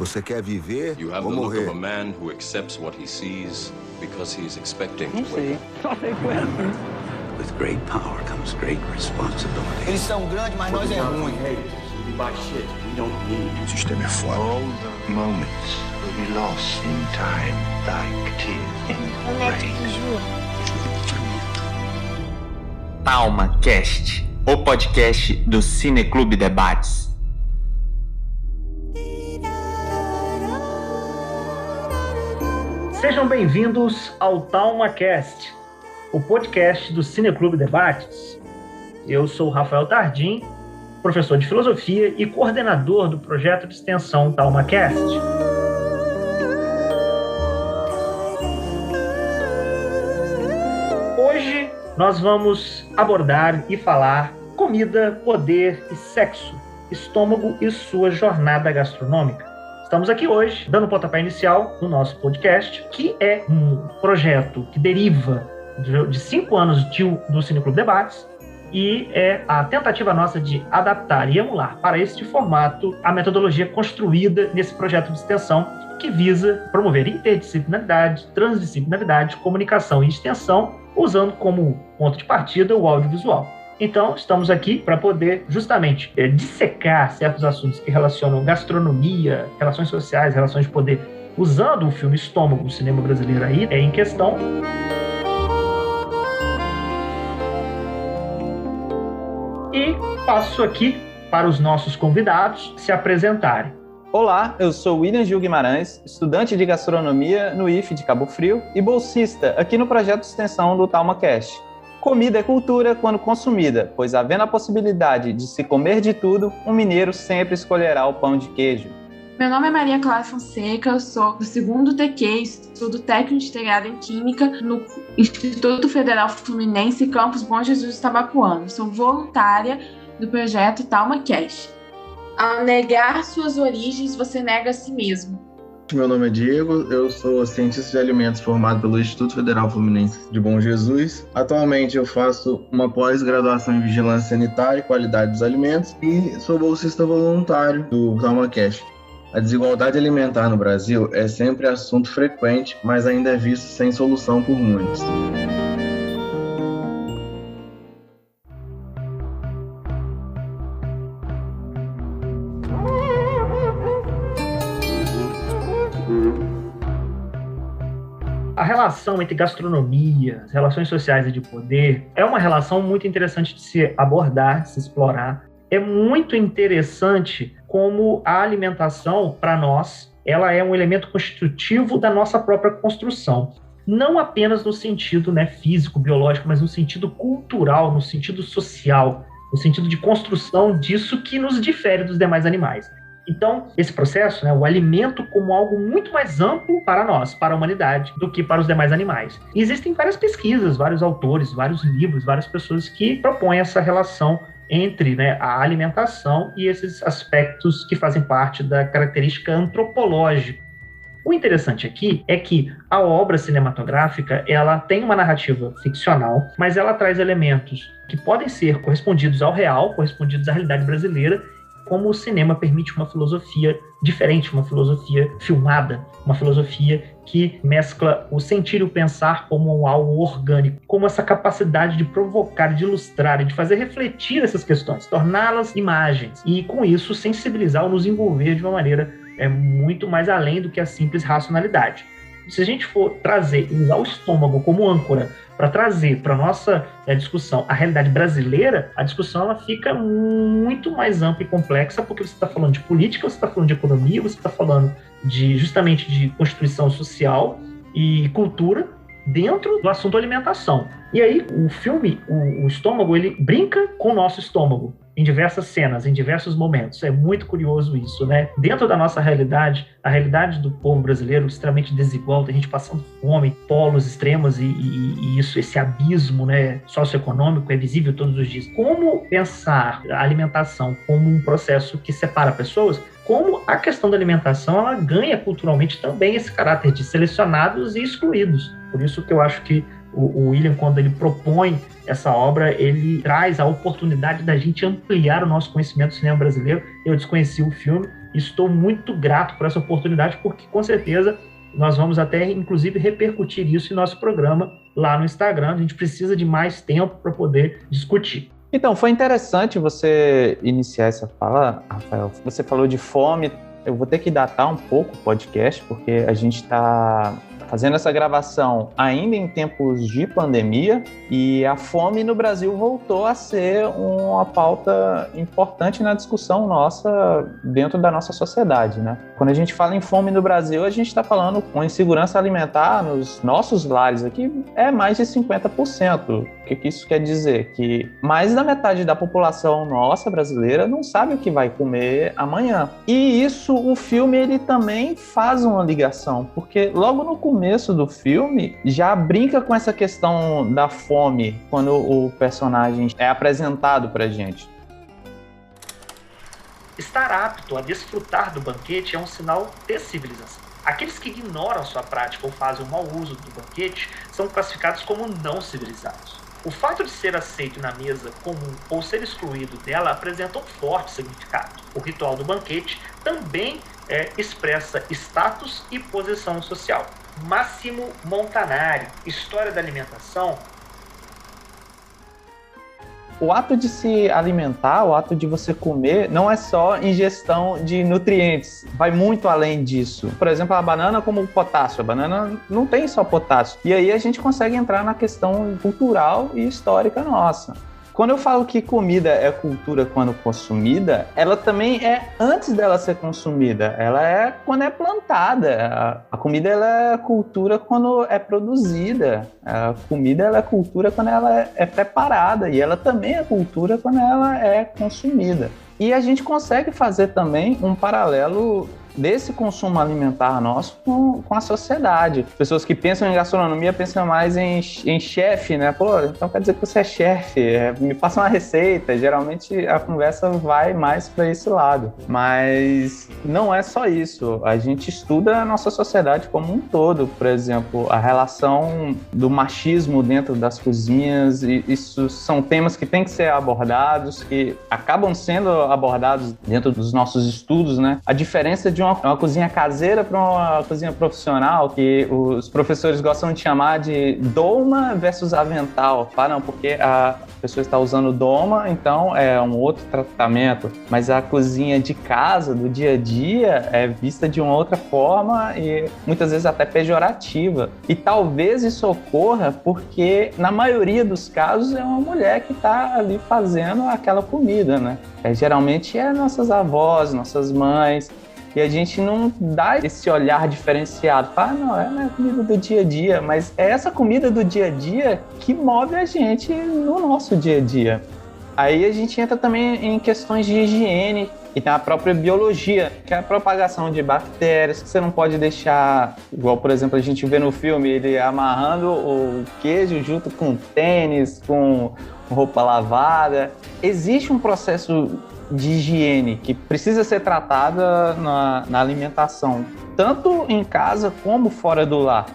Você quer viver ou morrer? You have the look of a man who accepts what he sees because he is expecting to wake up. Só sei quando. With great power comes great responsibility. Eles são grandes, mas nós é ruim. O sistema é foda. All the moments will be lost in time, like tears in rain. Talma Cast, o podcast do Cineclube Debates. Sejam bem-vindos ao Talma Cast, o podcast do Cineclube Debates. Eu sou o Rafael Tardim, professor de filosofia e coordenador do projeto de extensão Talma Cast. Hoje nós vamos abordar e falar comida, poder e sexo, estômago e sua jornada gastronômica. Estamos aqui hoje dando o pontapé inicial no nosso podcast, que é um projeto que deriva de 5 anos do Cineclube Debates e é a tentativa nossa de adaptar e emular para este formato a metodologia construída nesse projeto de extensão que visa promover interdisciplinaridade, transdisciplinaridade, comunicação e extensão, usando como ponto de partida o audiovisual. Então, estamos aqui para poder justamente dissecar certos assuntos que relacionam gastronomia, relações sociais, relações de poder, usando o filme Estômago, o cinema brasileiro aí em questão. E passo aqui para os nossos convidados se apresentarem. Olá, eu sou William Gil Guimarães, estudante de gastronomia no IF de Cabo Frio e bolsista aqui no projeto de extensão do Talma Cast. Comida é cultura quando consumida, pois havendo a possibilidade de se comer de tudo, um mineiro sempre escolherá o pão de queijo. Meu nome é Maria Clara Fonseca, eu sou do 2º TQ, estudo técnico integrado em Química no Instituto Federal Fluminense, campus Bom Jesus Tabapuano. Sou voluntária do projeto Talma Cast. Ao negar suas origens, você nega a si mesmo. Meu nome é Diego, eu sou cientista de alimentos formado pelo Instituto Federal Fluminense de Bom Jesus. Atualmente eu faço uma pós-graduação em Vigilância Sanitária e Qualidade dos Alimentos e sou bolsista voluntário do Talma Cast. A desigualdade alimentar no Brasil é sempre assunto frequente, mas ainda é visto sem solução por muitos. A relação entre gastronomia, as relações sociais e de poder é uma relação muito interessante de se abordar, de se explorar. É muito interessante como a alimentação, para nós, ela é um elemento constitutivo da nossa própria construção. Não apenas no sentido físico, biológico, mas no sentido cultural, no sentido social, no sentido de construção disso que nos difere dos demais animais. Então, esse processo, o alimento como algo muito mais amplo para nós, para a humanidade, do que para os demais animais. E existem várias pesquisas, vários autores, vários livros, várias pessoas que propõem essa relação entre a alimentação e esses aspectos que fazem parte da característica antropológica. O interessante aqui é que a obra cinematográfica ela tem uma narrativa ficcional, mas ela traz elementos que podem ser correspondidos ao real, correspondidos à realidade brasileira, como o cinema permite uma filosofia diferente, uma filosofia filmada, uma filosofia que mescla o sentir e o pensar como algo orgânico, como essa capacidade de provocar, de ilustrar e de fazer refletir essas questões, torná-las imagens e, com isso, sensibilizar ou nos envolver de uma maneira muito mais além do que a simples racionalidade. Se a gente for trazer e usar o estômago como âncora para trazer para a nossa discussão a realidade brasileira, a discussão ela fica muito mais ampla e complexa, porque você está falando de política, você está falando de economia, você está falando justamente de constituição social e cultura dentro do assunto alimentação. E aí o filme, o Estômago, ele brinca com o nosso estômago em diversas cenas, em diversos momentos. É muito curioso isso, Dentro da nossa realidade, a realidade do povo brasileiro extremamente desigual, tem gente passando fome, polos extremos e isso, esse abismo, socioeconômico é visível todos os dias. Como pensar a alimentação como um processo que separa pessoas? Como a questão da alimentação ela ganha culturalmente também esse caráter de selecionados e excluídos. Por isso que eu acho que o William, quando ele propõe essa obra, ele traz a oportunidade da gente ampliar o nosso conhecimento do cinema brasileiro. Eu desconheci o filme Estou muito grato por essa oportunidade, porque com certeza nós vamos até, inclusive, repercutir isso em nosso programa lá no Instagram. A gente precisa de mais tempo para poder discutir. Então, foi interessante você iniciar essa fala, Rafael. Você falou de fome. Eu vou ter que datar um pouco o podcast, porque a gente está fazendo essa gravação ainda em tempos de pandemia, e a fome no Brasil voltou a ser uma pauta importante na discussão nossa dentro da nossa sociedade, né? Quando a gente fala em fome no Brasil, a gente está falando com insegurança alimentar nos nossos lares aqui é mais de 50%. O que isso quer dizer? Que mais da metade da população nossa brasileira não sabe o que vai comer amanhã. E isso, o filme, ele também faz uma ligação, porque logo no começo do filme já brinca com essa questão da fome quando o personagem é apresentado pra gente. Estar apto a desfrutar do banquete é um sinal de civilização. Aqueles que ignoram sua prática ou fazem um mau uso do banquete são classificados como não civilizados. O fato de ser aceito na mesa comum ou ser excluído dela apresenta um forte significado. O ritual do banquete também expressa status e posição social. Massimo Montanari, História da Alimentação. O ato de se alimentar, o ato de você comer, não é só ingestão de nutrientes, vai muito além disso. Por exemplo, a banana como o potássio, a banana não tem só potássio. E aí a gente consegue entrar na questão cultural e histórica nossa. Quando eu falo que comida é cultura quando consumida, ela também é antes dela ser consumida. Ela é quando é plantada. A comida ela é cultura quando é produzida. A comida ela é cultura quando ela é preparada. E ela também é cultura quando ela é consumida. E a gente consegue fazer também um paralelo desse consumo alimentar nosso com a sociedade. Pessoas que pensam em gastronomia pensam mais em chefe, né? Pô, então quer dizer que você é chefe, me passa uma receita. Geralmente a conversa vai mais para esse lado. Mas não é só isso. A gente estuda a nossa sociedade como um todo. Por exemplo, a relação do machismo dentro das cozinhas. E isso são temas que têm que ser abordados, que acabam sendo abordados dentro dos nossos estudos, né? A diferença de uma cozinha caseira para uma cozinha profissional, que os professores gostam de chamar de doma versus avental. Não, porque a pessoa está usando doma, então é um outro tratamento. Mas a cozinha de casa, do dia a dia, é vista de uma outra forma e muitas vezes até pejorativa. E talvez isso ocorra porque, na maioria dos casos, é uma mulher que está ali fazendo aquela comida, né? Geralmente é nossas avós, nossas mães. E a gente não dá esse olhar diferenciado. Fala, não, é a comida do dia a dia, mas é essa comida do dia a dia que move a gente no nosso dia a dia. Aí a gente entra também em questões de higiene e tem a própria biologia, que é a propagação de bactérias, que você não pode deixar, igual, por exemplo, a gente vê no filme, ele amarrando o queijo junto com tênis, com roupa lavada. Existe um processo de higiene que precisa ser tratada na alimentação, tanto em casa como fora do lar,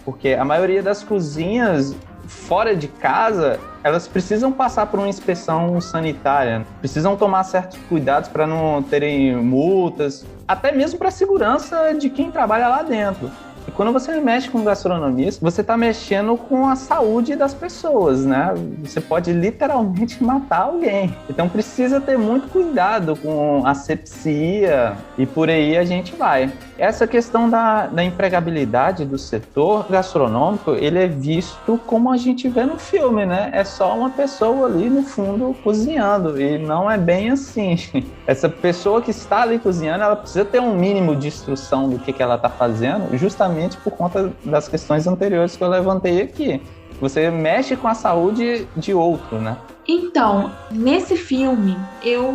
porque a maioria das cozinhas fora de casa, elas precisam passar por uma inspeção sanitária, precisam tomar certos cuidados para não terem multas, até mesmo para a segurança de quem trabalha lá dentro. E quando você mexe com gastronomia, você está mexendo com a saúde das pessoas, né? Você pode literalmente matar alguém. Então precisa ter muito cuidado com asepsia e por aí a gente vai. Essa questão da empregabilidade do setor gastronômico, ele é visto como a gente vê no filme, né? É só uma pessoa ali no fundo cozinhando e não é bem assim. Essa pessoa que está ali cozinhando, ela precisa ter um mínimo de instrução do que ela está fazendo, justamente por conta das questões anteriores que eu levantei aqui. Você mexe com a saúde de outro, né? Então, nesse filme, eu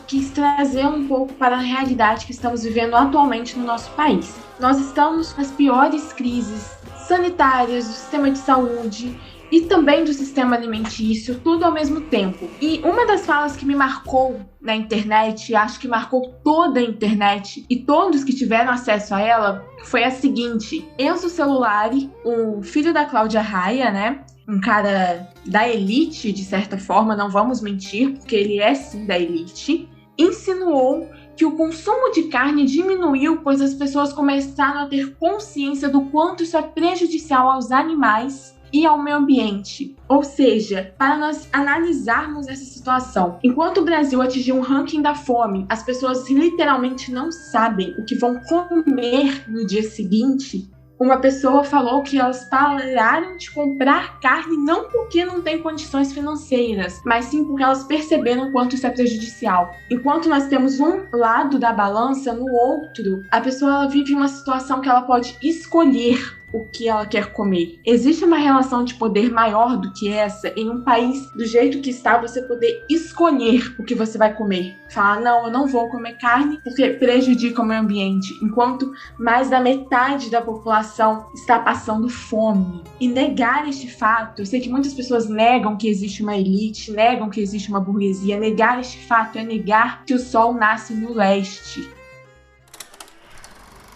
quis trazer um pouco para a realidade que estamos vivendo atualmente no nosso país. Nós estamos nas piores crises sanitárias, do sistema de saúde e também do sistema alimentício, tudo ao mesmo tempo. E uma das falas que me marcou na internet, e acho que marcou toda a internet e todos que tiveram acesso a ela, foi a seguinte: Enzo Celulari, o filho da Cláudia Raia, né? Um cara da elite, de certa forma, não vamos mentir, porque ele é sim da elite, insinuou que o consumo de carne diminuiu, pois as pessoas começaram a ter consciência do quanto isso é prejudicial aos animais e ao meio ambiente. Ou seja, para nós analisarmos essa situação, enquanto o Brasil atingiu um ranking da fome, as pessoas literalmente não sabem o que vão comer no dia seguinte. Uma pessoa falou que elas pararam de comprar carne não porque não tem condições financeiras, mas sim porque elas perceberam o quanto isso é prejudicial. Enquanto nós temos um lado da balança, no outro, a pessoa ela vive uma situação que ela pode escolher o que ela quer comer. Existe uma relação de poder maior do que essa em um país do jeito que está, você poder escolher o que você vai comer. Falar, não, eu não vou comer carne porque prejudica o meio ambiente, enquanto mais da metade da população está passando fome. E negar este fato, eu sei que muitas pessoas negam que existe uma elite, negam que existe uma burguesia, negar este fato é negar que o sol nasce no leste.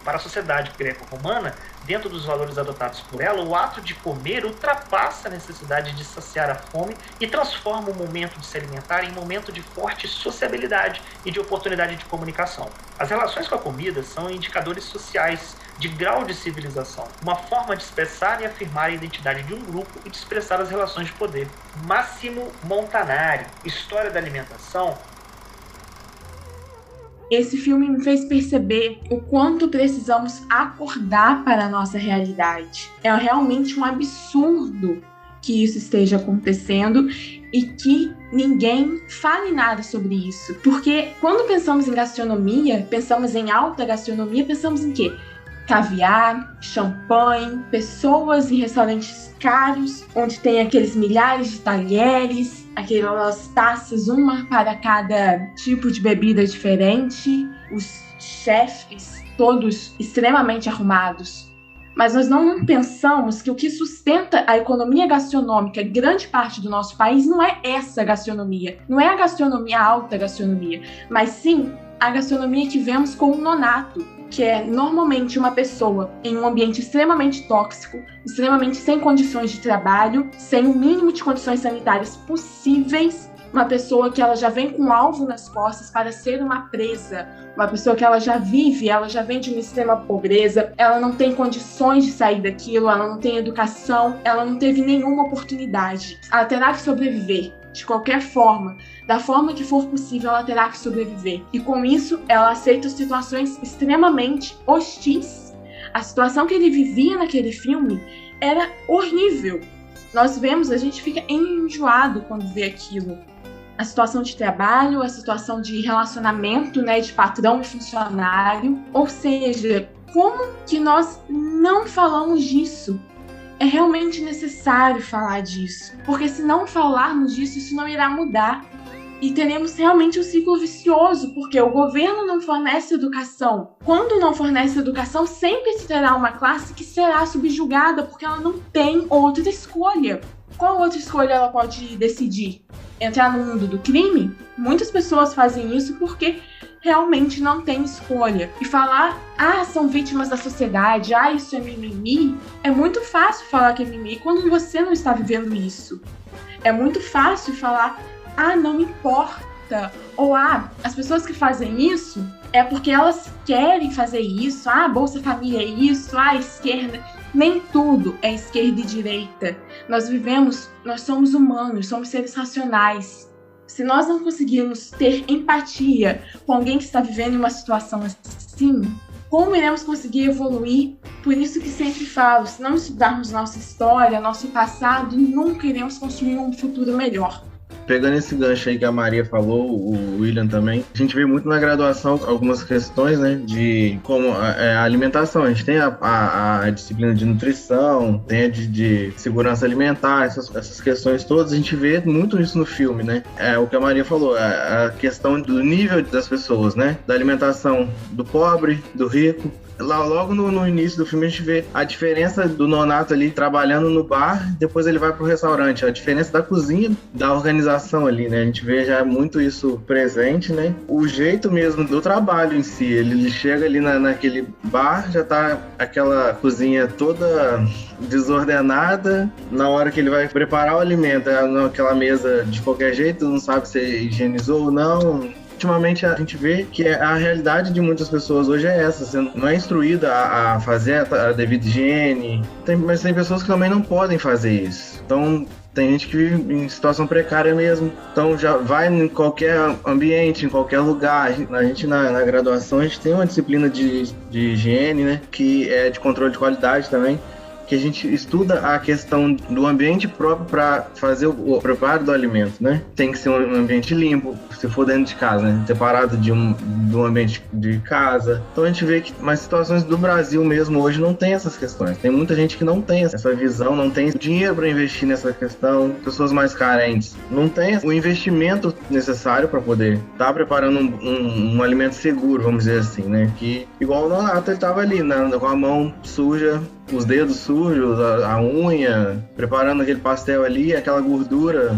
Para a sociedade greco-romana, dentro dos valores adotados por ela, o ato de comer ultrapassa a necessidade de saciar a fome e transforma o momento de se alimentar em um momento de forte sociabilidade e de oportunidade de comunicação. As relações com a comida são indicadores sociais de grau de civilização, uma forma de expressar e afirmar a identidade de um grupo e de expressar as relações de poder. Massimo Montanari, História da Alimentação. Esse filme me fez perceber o quanto precisamos acordar para a nossa realidade. É realmente um absurdo que isso esteja acontecendo e que ninguém fale nada sobre isso. Porque quando pensamos em gastronomia, pensamos em alta gastronomia, pensamos em quê? Caviar, champanhe, pessoas em restaurantes caros, onde tem aqueles milhares de talheres, aquelas taças, uma para cada tipo de bebida diferente, os chefes todos extremamente arrumados. Mas nós não pensamos que o que sustenta a economia gastronômica, grande parte do nosso país, não é essa gastronomia. Não é a gastronomia, a alta gastronomia, mas sim a gastronomia que vemos com o nonato, que é normalmente uma pessoa em um ambiente extremamente tóxico, extremamente sem condições de trabalho, sem o mínimo de condições sanitárias possíveis, uma pessoa que ela já vem com um alvo nas costas para ser uma presa, uma pessoa que ela já vive, ela já vem de uma extrema pobreza, ela não tem condições de sair daquilo, ela não tem educação, ela não teve nenhuma oportunidade. Ela terá que sobreviver de qualquer forma, da forma que for possível, ela terá que sobreviver. E com isso, ela aceita situações extremamente hostis. A situação que ele vivia naquele filme era horrível. Nós vemos, a gente fica enjoado quando vê aquilo. A situação de trabalho, a situação de relacionamento, né, de patrão e funcionário. Ou seja, como que nós não falamos disso? É realmente necessário falar disso, porque se não falarmos disso, isso não irá mudar. E teremos realmente um ciclo vicioso, porque o governo não fornece educação. Quando não fornece educação, sempre terá uma classe que será subjugada, porque ela não tem outra escolha. Qual outra escolha ela pode decidir? Entrar no mundo do crime? Muitas pessoas fazem isso porque realmente não tem escolha. E falar, são vítimas da sociedade, isso é mimimi, é muito fácil falar que é mimimi quando você não está vivendo isso. É muito fácil falar, não importa, ou as pessoas que fazem isso é porque elas querem fazer isso, Bolsa Família é isso, esquerda. Nem tudo é esquerda e direita. Nós somos humanos, somos seres racionais. Se nós não conseguirmos ter empatia com alguém que está vivendo uma situação assim, como iremos conseguir evoluir? Por isso que sempre falo, se não estudarmos nossa história, nosso passado, nunca iremos construir um futuro melhor. Pegando esse gancho aí que a Maria falou, o William também, a gente vê muito na graduação algumas questões, né, de como a alimentação. A gente tem a disciplina de nutrição, tem a de segurança alimentar, essas questões todas, a gente vê muito isso no filme, né? É o que a Maria falou, a questão do nível das pessoas, né? Da alimentação do pobre, do rico. Logo no início do filme a gente vê a diferença do nonato ali trabalhando no bar, depois ele vai pro restaurante, a diferença da cozinha, da organização ali, né? A gente vê já muito isso presente, né? O jeito mesmo do trabalho em si, ele chega ali naquele bar, já tá aquela cozinha toda desordenada, na hora que ele vai preparar o alimento, aquela mesa de qualquer jeito, não sabe se higienizou ou não. ultimamente a gente vê que a realidade de muitas pessoas hoje é essa. Você não é instruída a fazer a devida higiene, mas tem pessoas que também não podem fazer isso. Então, tem gente que vive em situação precária mesmo. Então, já vai em qualquer ambiente, em qualquer lugar. A gente na graduação, a gente tem uma disciplina de higiene, né? Que é de controle de qualidade também. Que a gente estuda a questão do ambiente próprio para fazer o preparo do alimento, né? Tem que ser um ambiente limpo, se for dentro de casa, né? Separado de um ambiente de casa. Então a gente vê que mais situações do Brasil mesmo hoje não tem essas questões. Tem muita gente que não tem essa visão, não tem dinheiro para investir nessa questão. Pessoas mais carentes não têm o investimento necessário para poder estar preparando um alimento seguro, vamos dizer assim, né? Que igual o Nonato, ele estava ali, né? Com a mão suja, os dedos sujos, a unha, preparando aquele pastel ali, aquela gordura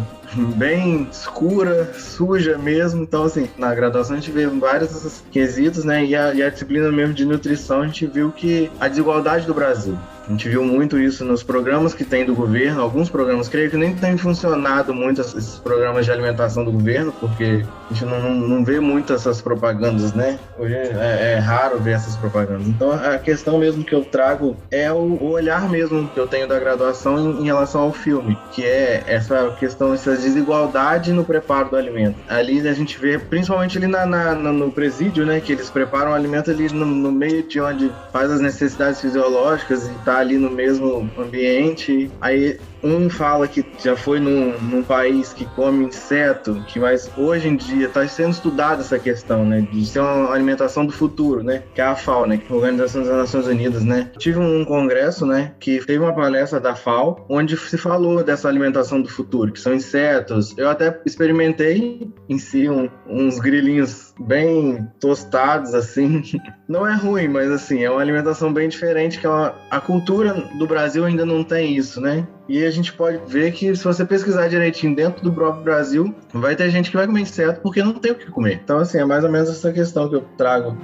bem escura, suja mesmo. Então, assim, na graduação a gente vê vários desses quesitos, né? E a disciplina mesmo de nutrição, a gente viu que a desigualdade do Brasil. A gente viu muito isso nos programas que tem do governo, alguns programas, creio que nem tem funcionado muito esses programas de alimentação do governo, porque a gente não vê muito essas propagandas, né? Hoje é raro ver essas propagandas. Então a questão mesmo que eu trago é o olhar mesmo que eu tenho da graduação em relação ao filme, que é essa questão, essa desigualdade no preparo do alimento. Ali a gente vê, principalmente ali no presídio, né? Que eles preparam o alimento ali no meio de onde faz as necessidades fisiológicas e tá ali no mesmo ambiente. Aí um fala que já foi num país que come inseto, mas hoje em dia está sendo estudada essa questão, né, de ser uma alimentação do futuro, né, que é a FAO, né, que é a Organização das Nações Unidas, né. Tive um congresso, né, que teve uma palestra da FAO, onde se falou dessa alimentação do futuro, que são insetos. Eu até experimentei em si uns grilinhos bem tostados, assim. Não é ruim, mas assim, é uma alimentação bem diferente, que a cultura do Brasil ainda não tem isso, né. E a gente pode ver que se você pesquisar direitinho dentro do próprio Brasil, vai ter gente que vai comer inseto porque não tem o que comer. Então, assim, é mais ou menos essa questão que eu trago.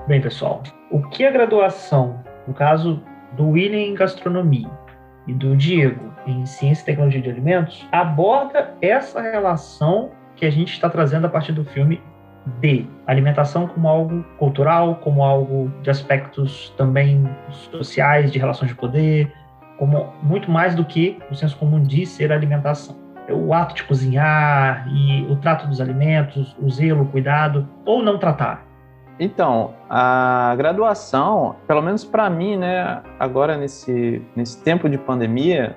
Bem, pessoal, o que a graduação, no caso do William em gastronomia e do Diego em ciência e tecnologia de alimentos, aborda essa relação que a gente está trazendo a partir do filme de alimentação como algo cultural, como algo de aspectos também sociais, de relações de poder, como muito mais do que o senso comum diz ser alimentação. O ato de cozinhar e o trato dos alimentos, o zelo, o cuidado, ou não tratar. Então, a graduação, pelo menos para mim, né, agora nesse tempo de pandemia,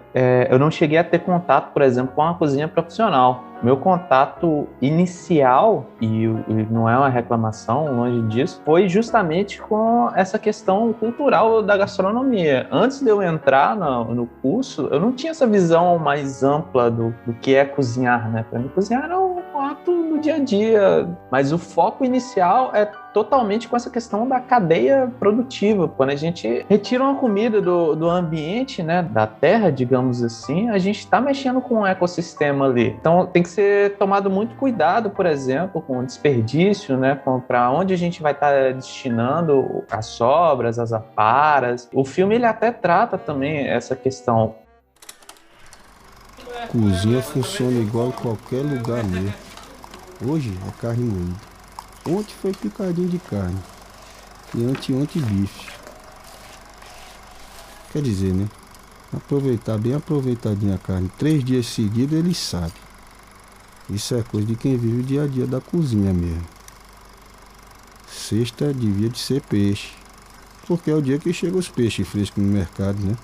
eu não cheguei a ter contato, por exemplo, com a cozinha profissional. Meu contato inicial, e não é uma reclamação, longe disso, foi justamente com essa questão cultural da gastronomia. Antes de eu entrar no curso, eu não tinha essa visão mais ampla do que é cozinhar, né? Para mim, cozinhar era um ato do dia a dia, mas o foco inicial é totalmente com essa questão da cadeia produtiva. Quando a gente retira uma comida do ambiente, né, da terra, digamos assim, a gente está mexendo com um ecossistema ali. Então tem que ser tomado muito cuidado, por exemplo, com o desperdício, né, para onde a gente vai estar destinando as sobras, as aparas. O filme ele até trata também essa questão. Cozinha funciona igual em qualquer lugar mesmo. Hoje é carne moída. Ontem foi picadinho de carne. E ontem bife. Quer dizer, né? Aproveitar bem aproveitadinha a carne 3 dias seguidos, ele sabe. Isso é coisa de quem vive o dia a dia da cozinha mesmo. Sexta devia de ser peixe. Porque é o dia que chegam os peixes frescos no mercado, né?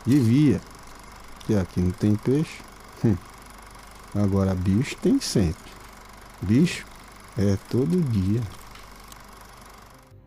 Devia. Que aqui não tem peixe. Agora bicho tem sempre. Bicho é todo dia.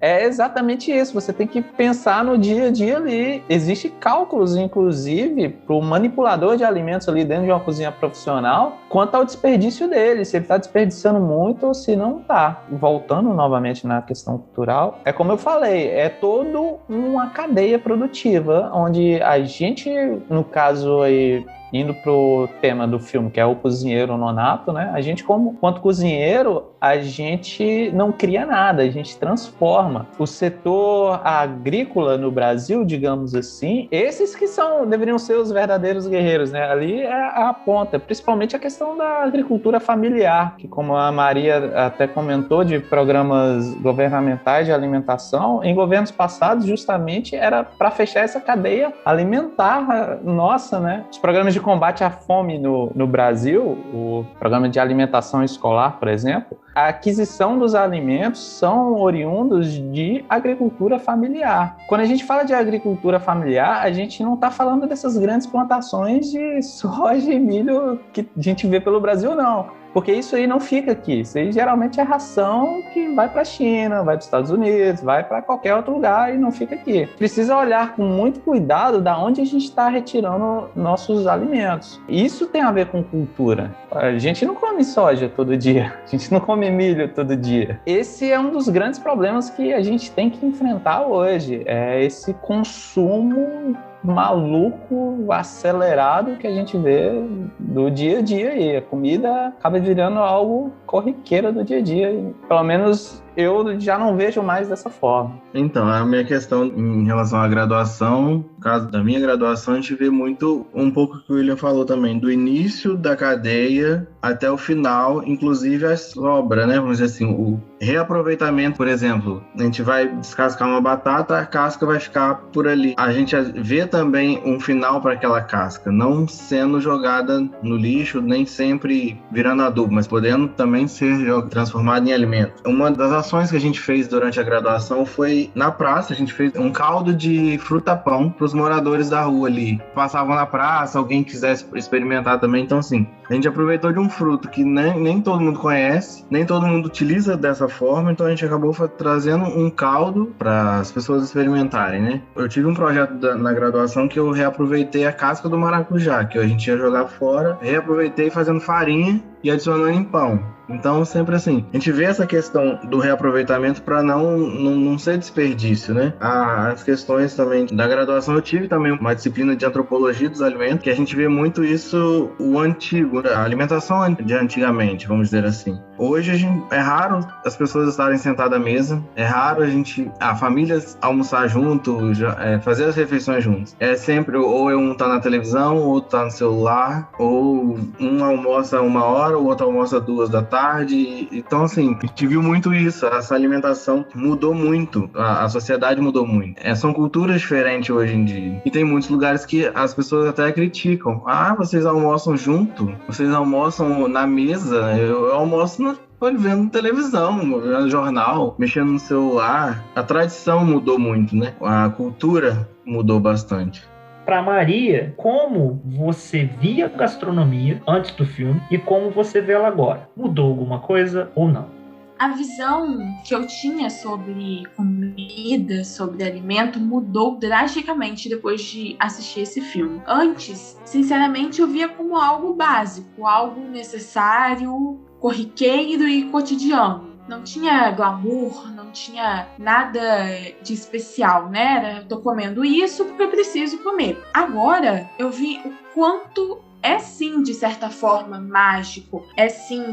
É exatamente isso, você tem que pensar no dia a dia ali. Existem cálculos, inclusive, para o manipulador de alimentos ali dentro de uma cozinha profissional, quanto ao desperdício dele, se ele está desperdiçando muito ou se não está. Voltando novamente na questão cultural, é como eu falei, é toda uma cadeia produtiva, onde a gente, no caso aí, indo pro tema do filme, que é o cozinheiro nonato, né? A gente, quanto cozinheiro, a gente não cria nada, a gente transforma. O setor agrícola no Brasil, digamos assim, esses que deveriam ser os verdadeiros guerreiros, né? Ali é a ponta, principalmente a questão da agricultura familiar, que, como a Maria até comentou, de programas governamentais de alimentação, em governos passados, justamente, era para fechar essa cadeia alimentar nossa, né? Os programas de combate à fome no Brasil, o programa de alimentação escolar, por exemplo, a aquisição dos alimentos são oriundos de agricultura familiar. Quando a gente fala de agricultura familiar, a gente não está falando dessas grandes plantações de soja e milho que a gente vê pelo Brasil, não. Porque isso aí não fica aqui. Isso aí geralmente é ração que vai para a China, vai para os Estados Unidos, vai para qualquer outro lugar e não fica aqui. Precisa olhar com muito cuidado da onde a gente está retirando nossos alimentos. Isso tem a ver com cultura. A gente não come soja todo dia, a gente não come milho todo dia. Esse é um dos grandes problemas que a gente tem que enfrentar hoje. É esse consumo maluco, acelerado que a gente vê do dia a dia aí. A comida acaba virando algo corriqueiro do dia a dia. Pelo menos eu já não vejo mais dessa forma. Então, a minha questão em relação à graduação, no caso da minha graduação, a gente vê muito, um pouco que o William falou também, do início da cadeia até o final, inclusive a sobra, né? Vamos dizer assim, o reaproveitamento, por exemplo, a gente vai descascar uma batata, a casca vai ficar por ali. A gente vê também um final para aquela casca, não sendo jogada no lixo, nem sempre virando adubo, mas podendo também ser transformada em alimento. Uma das ações que a gente fez durante a graduação foi na praça, a gente fez um caldo de fruta-pão para os moradores da rua ali. Passavam na praça, alguém quisesse experimentar também, então assim, a gente aproveitou de um fruto que nem todo mundo conhece, nem todo mundo utiliza dessa forma, então a gente acabou trazendo um caldo para as pessoas experimentarem, né? Eu tive um projeto na graduação que eu reaproveitei a casca do maracujá, que a gente ia jogar fora, reaproveitei fazendo farinha e adicionando em pão. Então, sempre assim, a gente vê essa questão do reaproveitamento para não ser desperdício, né? As questões também da graduação, eu tive também uma disciplina de antropologia dos alimentos, que a gente vê muito isso, o antigo, a alimentação de antigamente, vamos dizer assim. Hoje é raro as pessoas estarem sentadas à mesa, é raro a família almoçar junto, fazer as refeições juntos. É sempre, ou um tá na televisão, ou outro tá no celular, ou um almoça 1h, o outro almoça 2 da tarde. Então, assim, a gente viu muito isso. Essa alimentação mudou muito. A sociedade mudou muito. São culturas diferentes hoje em dia. E tem muitos lugares que as pessoas até criticam. Vocês almoçam junto? Vocês almoçam na mesa? Eu almoço vendo televisão, vendo jornal, mexendo no celular. A tradição mudou muito, né? A cultura mudou bastante. Para Maria, como você via a gastronomia antes do filme e como você vê ela agora? Mudou alguma coisa ou não? A visão que eu tinha sobre comida, sobre alimento, mudou drasticamente depois de assistir esse filme. Antes, sinceramente, eu via como algo básico, algo necessário, corriqueiro e cotidiano. Não tinha glamour, não tinha nada de especial, né? Eu tô comendo isso porque eu preciso comer. Agora, eu vi o quanto é sim, de certa forma, mágico. É sim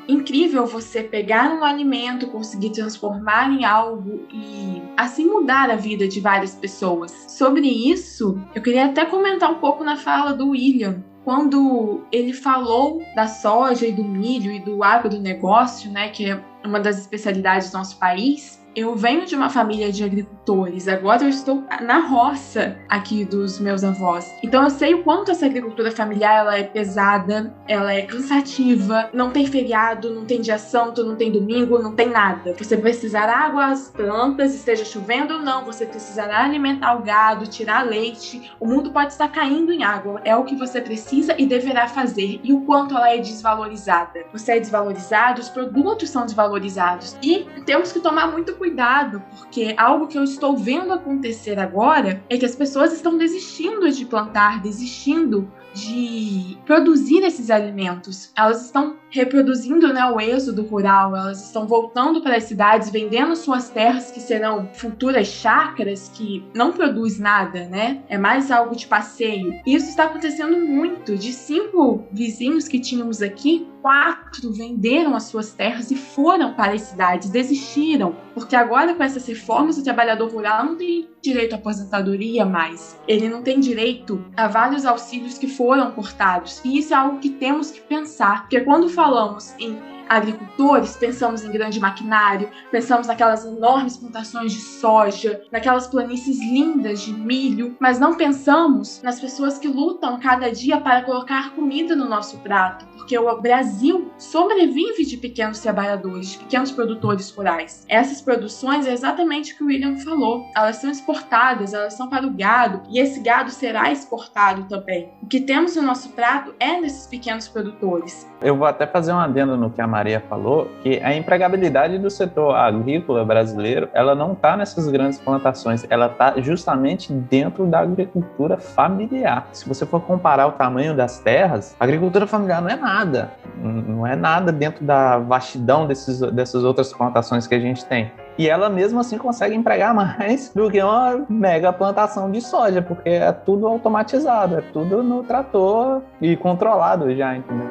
incrível você pegar um alimento, conseguir transformar em algo e assim mudar a vida de várias pessoas. Sobre isso, eu queria até comentar um pouco na fala do William. Quando ele falou da soja e do milho e do agronegócio, né, que é uma das especialidades do nosso país, eu venho de uma família de agricultores agricultores. Agora eu estou na roça aqui dos meus avós. Então eu sei o quanto essa agricultura familiar ela é pesada, ela é cansativa, não tem feriado, não tem dia santo, não tem domingo, não tem nada. Você precisará água às plantas, esteja chovendo ou não, você precisará alimentar o gado, tirar leite. O mundo pode estar caindo em água. É o que você precisa e deverá fazer. E o quanto ela é desvalorizada. Você é desvalorizado, os produtos são desvalorizados. E temos que tomar muito cuidado, porque algo que eu estou vendo acontecer agora é que as pessoas estão desistindo de plantar, desistindo de produzir esses alimentos. Elas estão reproduzindo, né, o êxodo rural, elas estão voltando para as cidades, vendendo suas terras que serão futuras chácaras que não produz nada, né? É mais algo de passeio. E isso está acontecendo muito. De 5 vizinhos que tínhamos aqui, 4 venderam as suas terras e foram para as cidades, desistiram, porque agora com essas reformas o trabalhador rural não tem direito à aposentadoria mais, ele não tem direito a vários auxílios que foram cortados, e isso é algo que temos que pensar, porque quando falamos em agricultores, pensamos em grande maquinário, pensamos naquelas enormes plantações de soja, naquelas planícies lindas de milho, mas não pensamos nas pessoas que lutam cada dia para colocar comida no nosso prato, porque o Brasil sobrevive de pequenos trabalhadores, de pequenos produtores rurais. Essas produções é exatamente o que o William falou, elas são exportadas, elas são para o gado, e esse gado será exportado também. O que temos no nosso prato é desses pequenos produtores. Eu vou até fazer um adendo no que a Maria falou, que a empregabilidade do setor agrícola brasileiro, ela não está nessas grandes plantações, ela está justamente dentro da agricultura familiar. Se você for comparar o tamanho das terras, a agricultura familiar não é nada dentro da vastidão dessas outras plantações que a gente tem. E ela mesmo assim consegue empregar mais do que uma mega plantação de soja, porque é tudo automatizado, é tudo no trator e controlado já, entendeu?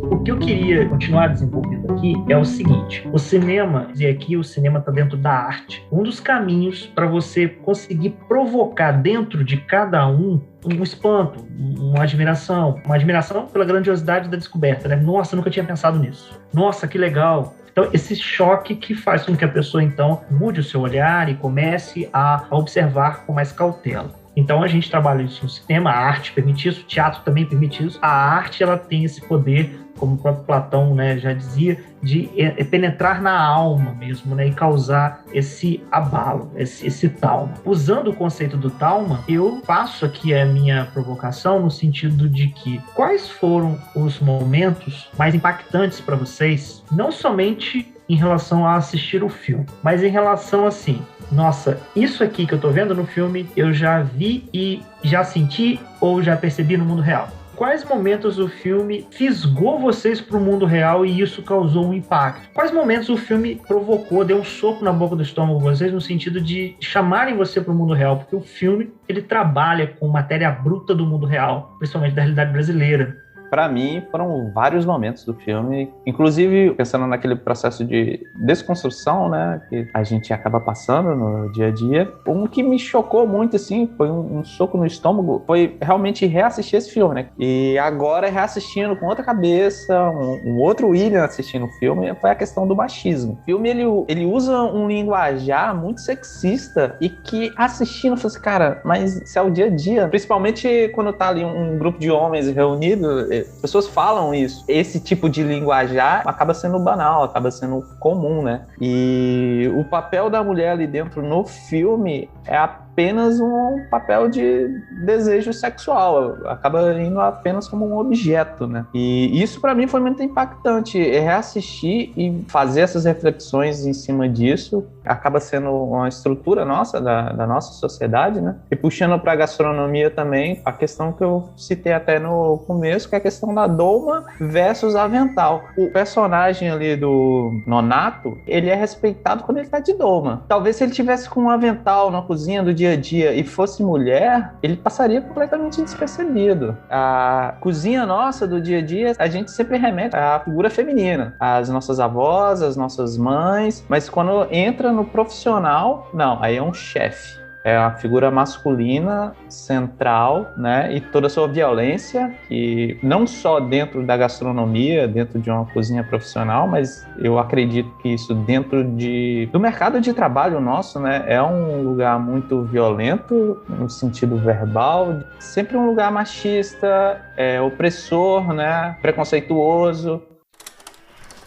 O que eu queria continuar desenvolvendo aqui é o seguinte: o cinema, e aqui o cinema está dentro da arte. Um dos caminhos para você conseguir provocar dentro de cada um espanto, uma admiração pela grandiosidade da descoberta, né? Nossa, eu nunca tinha pensado nisso. Nossa, que legal. Então, esse choque que faz com que a pessoa, então, mude o seu olhar e comece a observar com mais cautela. Então, a gente trabalha isso no cinema, a arte permite isso, o teatro também permite isso. A arte, ela tem esse poder, como o próprio Platão, né, já dizia, de penetrar na alma mesmo, né, e causar esse abalo, esse trauma. Usando o conceito do trauma, eu faço aqui a minha provocação no sentido de que quais foram os momentos mais impactantes para vocês, não somente em relação a assistir o filme, mas em relação assim, nossa, isso aqui que eu tô vendo no filme, eu já vi e já senti ou já percebi no mundo real. Quais momentos o filme fisgou vocês para o mundo real e isso causou um impacto? Quais momentos o filme provocou, deu um soco na boca do estômago de vocês no sentido de chamarem você para o mundo real? Porque o filme, ele trabalha com matéria bruta do mundo real, principalmente da realidade brasileira. Para mim, foram vários momentos do filme, inclusive pensando naquele processo de desconstrução, né, que a gente acaba passando no dia a dia. Um que me chocou muito, assim, foi um soco no estômago, foi realmente reassistir esse filme, né? E agora, reassistindo com outra cabeça, um outro William assistindo o filme, foi a questão do machismo. O filme, ele usa um linguajar muito sexista e que assistindo, eu falei assim, cara, mas isso é o dia a dia, principalmente quando tá ali um grupo de homens reunidos, pessoas falam isso. Esse tipo de linguajar acaba sendo banal, acaba sendo comum, né? E o papel da mulher ali dentro no filme é apenas um papel de desejo sexual, acaba indo apenas como um objeto, né? E isso para mim foi muito impactante, reassistir e fazer essas reflexões em cima disso, acaba sendo uma estrutura nossa, da nossa sociedade, né? E puxando para a gastronomia também, a questão que eu citei até no começo, que é a questão da doma versus avental. O personagem ali do Nonato, ele é respeitado quando ele tá de doma. Talvez se ele tivesse com um avental na cozinha do dia dia a dia e fosse mulher, ele passaria completamente despercebido. A cozinha nossa do dia a dia, a gente sempre remete à figura feminina, às nossas avós, às nossas mães, mas quando entra no profissional, não, aí é um chefe. É a figura masculina central, né? E toda a sua violência, que não só dentro da gastronomia, dentro de uma cozinha profissional, mas eu acredito que isso dentro do mercado de trabalho nosso, né? É um lugar muito violento, no sentido verbal, sempre um lugar machista, opressor, né? Preconceituoso.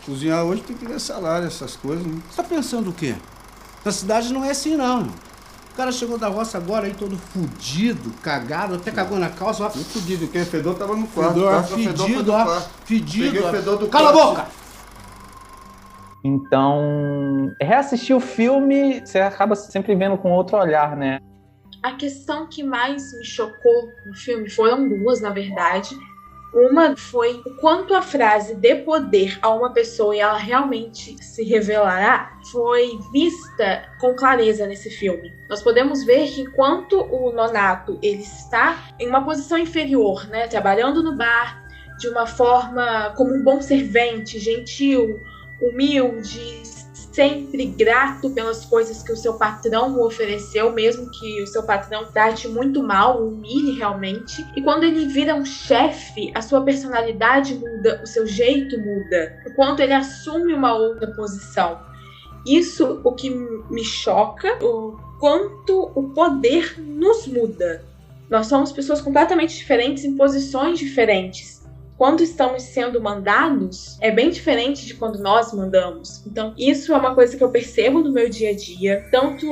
Cozinhar hoje tem que ganhar salário, essas coisas, né? Você tá pensando o quê? Na cidade não é assim, não. O cara chegou da roça agora aí todo fudido, cagado, até cagou na calça. Muito fudido, quem é fedor tava no quarto. Fedido, Peguei fedor do Cala a quarto. boca! Então, reassistir o filme, você acaba sempre vendo com outro olhar, né? A questão que mais me chocou no filme foram duas, na verdade. Uma foi o quanto a frase dê poder a uma pessoa e ela realmente se revelará foi vista com clareza nesse filme. Nós podemos ver que enquanto o Nonato ele está em uma posição inferior, né, trabalhando no bar de uma forma como um bom servente, gentil, humilde, sempre grato pelas coisas que o seu patrão o ofereceu, mesmo que o seu patrão trate muito mal, o humilhe realmente. E quando ele vira um chefe, a sua personalidade muda, o seu jeito muda, enquanto ele assume uma outra posição. Isso o que me choca, o quanto o poder nos muda. Nós somos pessoas completamente diferentes em posições diferentes. Quando estamos sendo mandados, é bem diferente de quando nós mandamos. Então, isso é uma coisa que eu percebo no meu dia a dia, tanto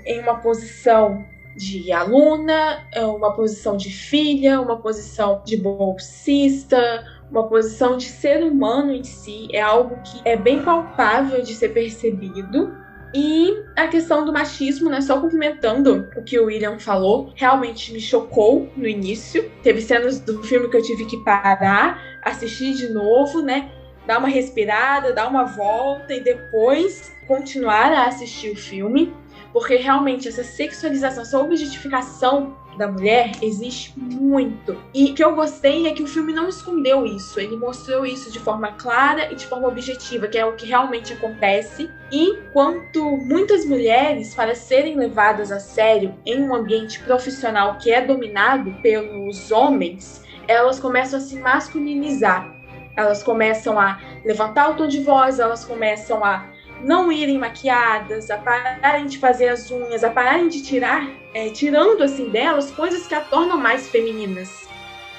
em uma posição de aluna, uma posição de filha, uma posição de bolsista, uma posição de ser humano em si. É algo que é bem palpável de ser percebido. E a questão do machismo, né, só complementando o que o William falou, realmente me chocou no início. Teve cenas do filme que eu tive que parar, assistir de novo, né, dar uma respirada, dar uma volta e depois continuar a assistir o filme, porque realmente essa sexualização, essa objetificação da mulher existe muito. E o que eu gostei é que o filme não escondeu isso, ele mostrou isso de forma clara e de forma objetiva, que é o que realmente acontece. E enquanto muitas mulheres, para serem levadas a sério em um ambiente profissional que é dominado pelos homens, elas começam a se masculinizar. Elas começam a levantar o tom de voz, elas começam a não irem maquiadas, a pararem de fazer as unhas, a pararem de tirar, tirando assim delas coisas que a tornam mais femininas.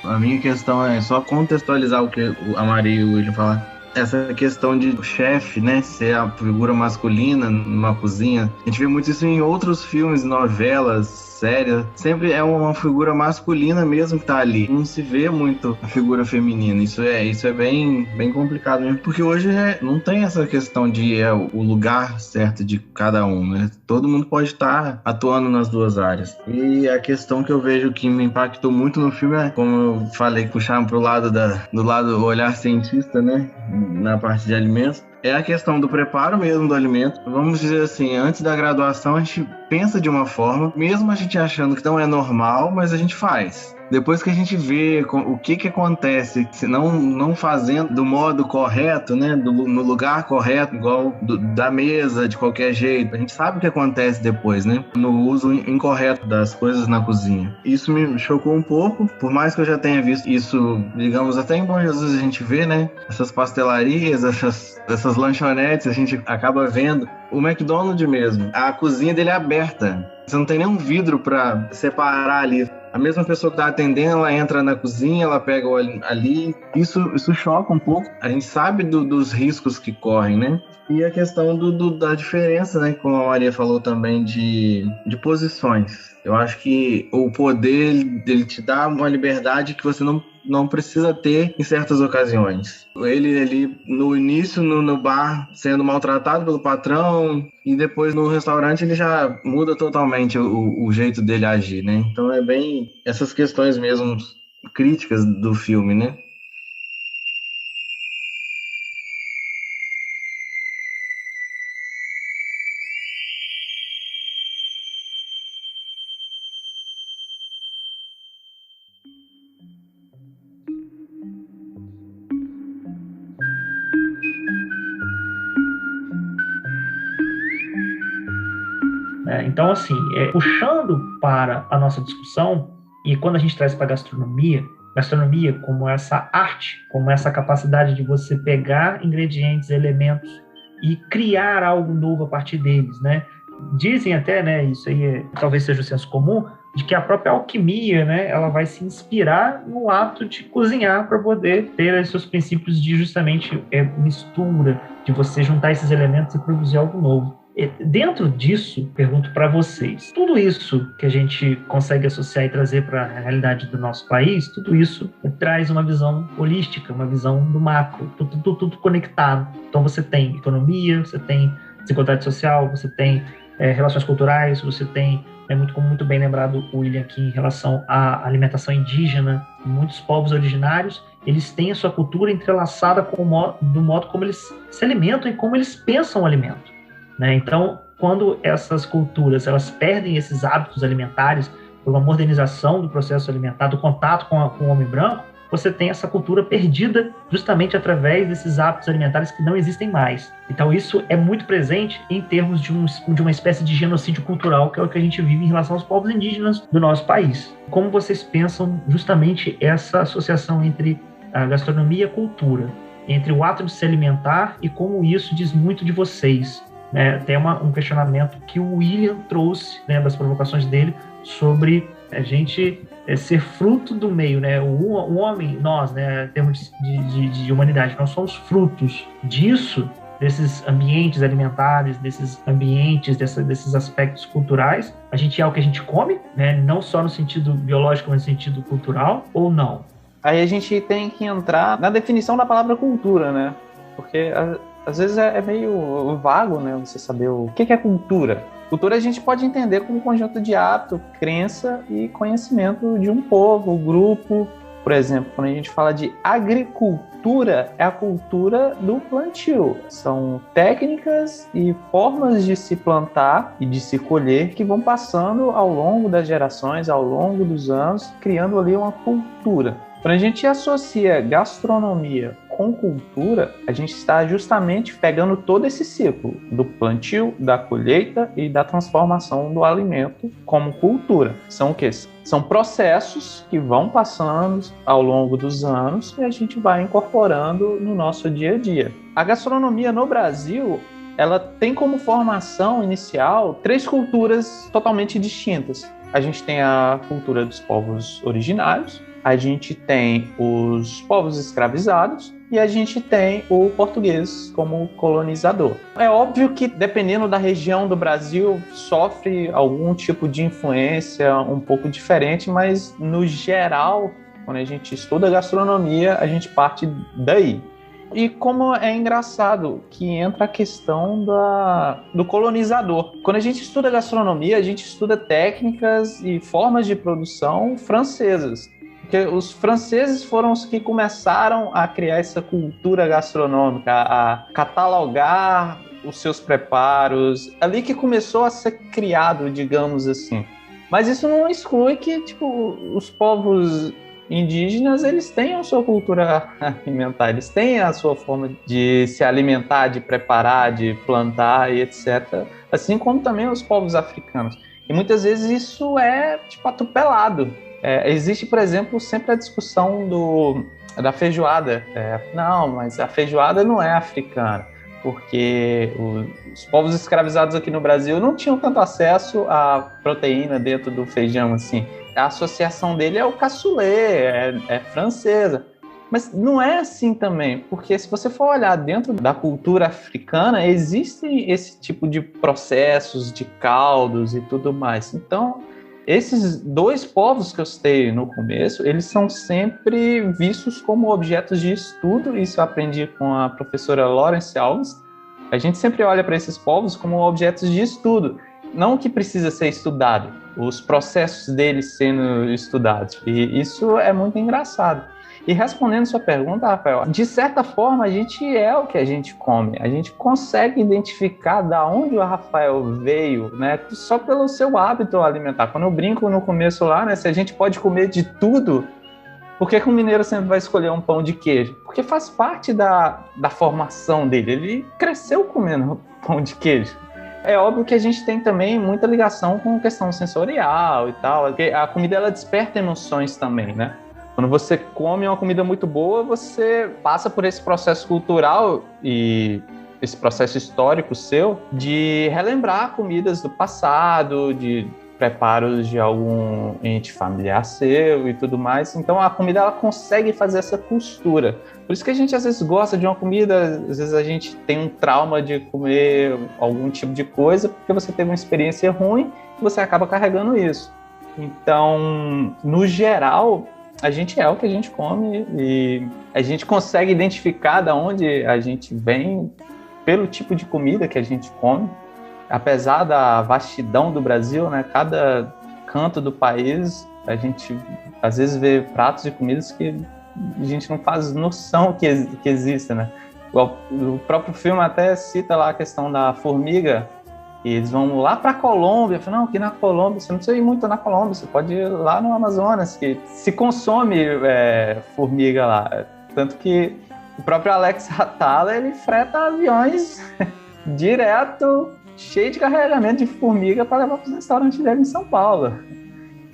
A minha questão é só contextualizar o que a Maria e o William falaram. Essa questão de o chefe, né, ser a figura masculina numa cozinha. A gente vê muito isso em outros filmes, novelas, séries. Sempre é uma figura masculina mesmo que tá ali. Não se vê muito a figura feminina. Isso é bem complicado mesmo. Porque hoje não tem essa questão de o lugar certo de cada um, né? Todo mundo pode estar atuando nas duas áreas. E a questão que eu vejo que me impactou muito no filme é, como eu falei, puxar pro lado do lado olhar cientista, né? Na parte de alimentos, é a questão do preparo mesmo do alimento. Vamos dizer assim, antes da graduação a gente pensa de uma forma, mesmo a gente achando que não é normal, mas a gente faz. Depois que a gente vê o que acontece, se não fazendo do modo correto, né, no lugar correto, igual da mesa, de qualquer jeito, a gente sabe o que acontece depois, né, no uso incorreto das coisas na cozinha. Isso me chocou um pouco, por mais que eu já tenha visto isso, digamos, até em Bom Jesus a gente vê, né, essas pastelarias, essas lanchonetes, a gente acaba vendo. O McDonald's mesmo, a cozinha dele é aberta. Você não tem nenhum vidro para separar ali. A mesma pessoa que está atendendo, ela entra na cozinha, ela pega ali. Isso choca um pouco. A gente sabe dos riscos que correm, né? E a questão da diferença, né? Como a Maria falou também, de posições. Eu acho que o poder dele te dá uma liberdade que você não precisa ter em certas ocasiões. Ele ali no início no bar sendo maltratado pelo patrão e depois no restaurante ele já muda totalmente o jeito dele agir, né? Então é bem essas questões mesmo críticas do filme, né? Então, assim, puxando para a nossa discussão, e quando a gente traz para a gastronomia como essa arte, como essa capacidade de você pegar ingredientes, elementos e criar algo novo a partir deles, né? Dizem até, né, isso aí talvez seja o senso comum, de que a própria alquimia, né, ela vai se inspirar no ato de cozinhar para poder ter os seus princípios de justamente mistura, de você juntar esses elementos e produzir algo novo. Dentro disso, pergunto para vocês, tudo isso que a gente consegue associar e trazer para a realidade do nosso país, tudo isso traz uma visão holística, uma visão do macro, tudo conectado. Então você tem economia, você tem desigualdade social, você tem relações culturais, você tem, muito bem lembrado o William aqui em relação à alimentação indígena. Muitos povos originários, eles têm a sua cultura entrelaçada do modo como eles se alimentam e como eles pensam o alimento. Né? Então, quando essas culturas elas perdem esses hábitos alimentares por uma modernização do processo alimentar, do contato com o homem branco, você tem essa cultura perdida justamente através desses hábitos alimentares que não existem mais. Então, isso é muito presente em termos de uma espécie de genocídio cultural, que é o que a gente vive em relação aos povos indígenas do nosso país. Como vocês pensam justamente essa associação entre a gastronomia e a cultura, entre o ato de se alimentar e como isso diz muito de vocês? Tem um questionamento que o William trouxe, das provocações dele, sobre a gente ser fruto do meio, né? O homem, nós, em termos de humanidade, nós somos frutos disso, desses ambientes alimentares, desses ambientes, desses aspectos culturais. A gente é o que a gente come, né? Não só no sentido biológico, mas no sentido cultural, ou não? Aí a gente tem que entrar na definição da palavra cultura, né? Porque às vezes é meio vago, né? Você saber o que é cultura. Cultura a gente pode entender como um conjunto de hábito, crença e conhecimento de um povo, grupo. Por exemplo, quando a gente fala de agricultura, é a cultura do plantio. São técnicas e formas de se plantar e de se colher que vão passando ao longo das gerações, ao longo dos anos, criando ali uma cultura. Quando a gente associa gastronomia com cultura, a gente está justamente pegando todo esse ciclo do plantio, da colheita e da transformação do alimento como cultura. São o quê? São processos que vão passando ao longo dos anos e a gente vai incorporando no nosso dia a dia. A gastronomia no Brasil, ela tem como formação inicial 3 culturas totalmente distintas. A gente tem a cultura dos povos originários, a gente tem os povos escravizados e a gente tem o português como colonizador. É óbvio que, dependendo da região do Brasil, sofre algum tipo de influência um pouco diferente, mas, no geral, quando a gente estuda gastronomia, a gente parte daí. E como é engraçado que entra a questão do colonizador. Quando a gente estuda gastronomia, a gente estuda técnicas e formas de produção francesas. Porque os franceses foram os que começaram a criar essa cultura gastronômica, a catalogar os seus preparos, ali que começou a ser criado, digamos assim. Mas isso não exclui que, os povos indígenas, eles têm a sua cultura alimentar, eles têm a sua forma de se alimentar, de preparar, de plantar e etc. Assim como também os povos africanos. E muitas vezes isso é, atropelado. Existe, por exemplo, sempre a discussão da feijoada. Não, mas a feijoada não é africana, porque os povos escravizados aqui no Brasil não tinham tanto acesso à proteína dentro do feijão, assim. A associação dele é o cassoulet, é francesa. Mas não é assim também, porque se você for olhar dentro da cultura africana, existem esse tipo de processos, de caldos e tudo mais. Então, esses 2 povos que eu citei no começo, eles são sempre vistos como objetos de estudo. Isso eu aprendi com a professora Lawrence Alves. A gente sempre olha para esses povos como objetos de estudo, não que precisa ser estudado, os processos deles sendo estudados. E isso é muito engraçado. E respondendo sua pergunta, Rafael, de certa forma a gente é o que a gente come. A gente consegue identificar da onde o Rafael veio, né? Só pelo seu hábito alimentar. Quando eu brinco no começo lá, né? Se a gente pode comer de tudo, por que o mineiro sempre vai escolher um pão de queijo? Porque faz parte da formação dele. Ele cresceu comendo pão de queijo. É óbvio que a gente tem também muita ligação com questão sensorial e tal, porque a comida ela desperta emoções também, né? Quando você come uma comida muito boa, você passa por esse processo cultural e esse processo histórico seu de relembrar comidas do passado, de preparos de algum ente familiar seu e tudo mais. Então a comida ela consegue fazer essa costura. Por isso que a gente às vezes gosta de uma comida, às vezes a gente tem um trauma de comer algum tipo de coisa porque você teve uma experiência ruim e você acaba carregando isso. Então, no geral, a gente é o que a gente come e a gente consegue identificar de onde a gente vem pelo tipo de comida que a gente come. Apesar da vastidão do Brasil, né, cada canto do país, a gente às vezes vê pratos de comidas que a gente não faz noção que existem, né? O próprio filme até cita lá a questão da formiga, e eles vão lá para a Colômbia. Falam, não, aqui na Colômbia, você não precisa ir muito na Colômbia, você pode ir lá no Amazonas, que se consome formiga lá. Tanto que o próprio Alex Atala, ele freta aviões direto, cheio de carregamento de formiga para levar para os restaurantes dele em São Paulo.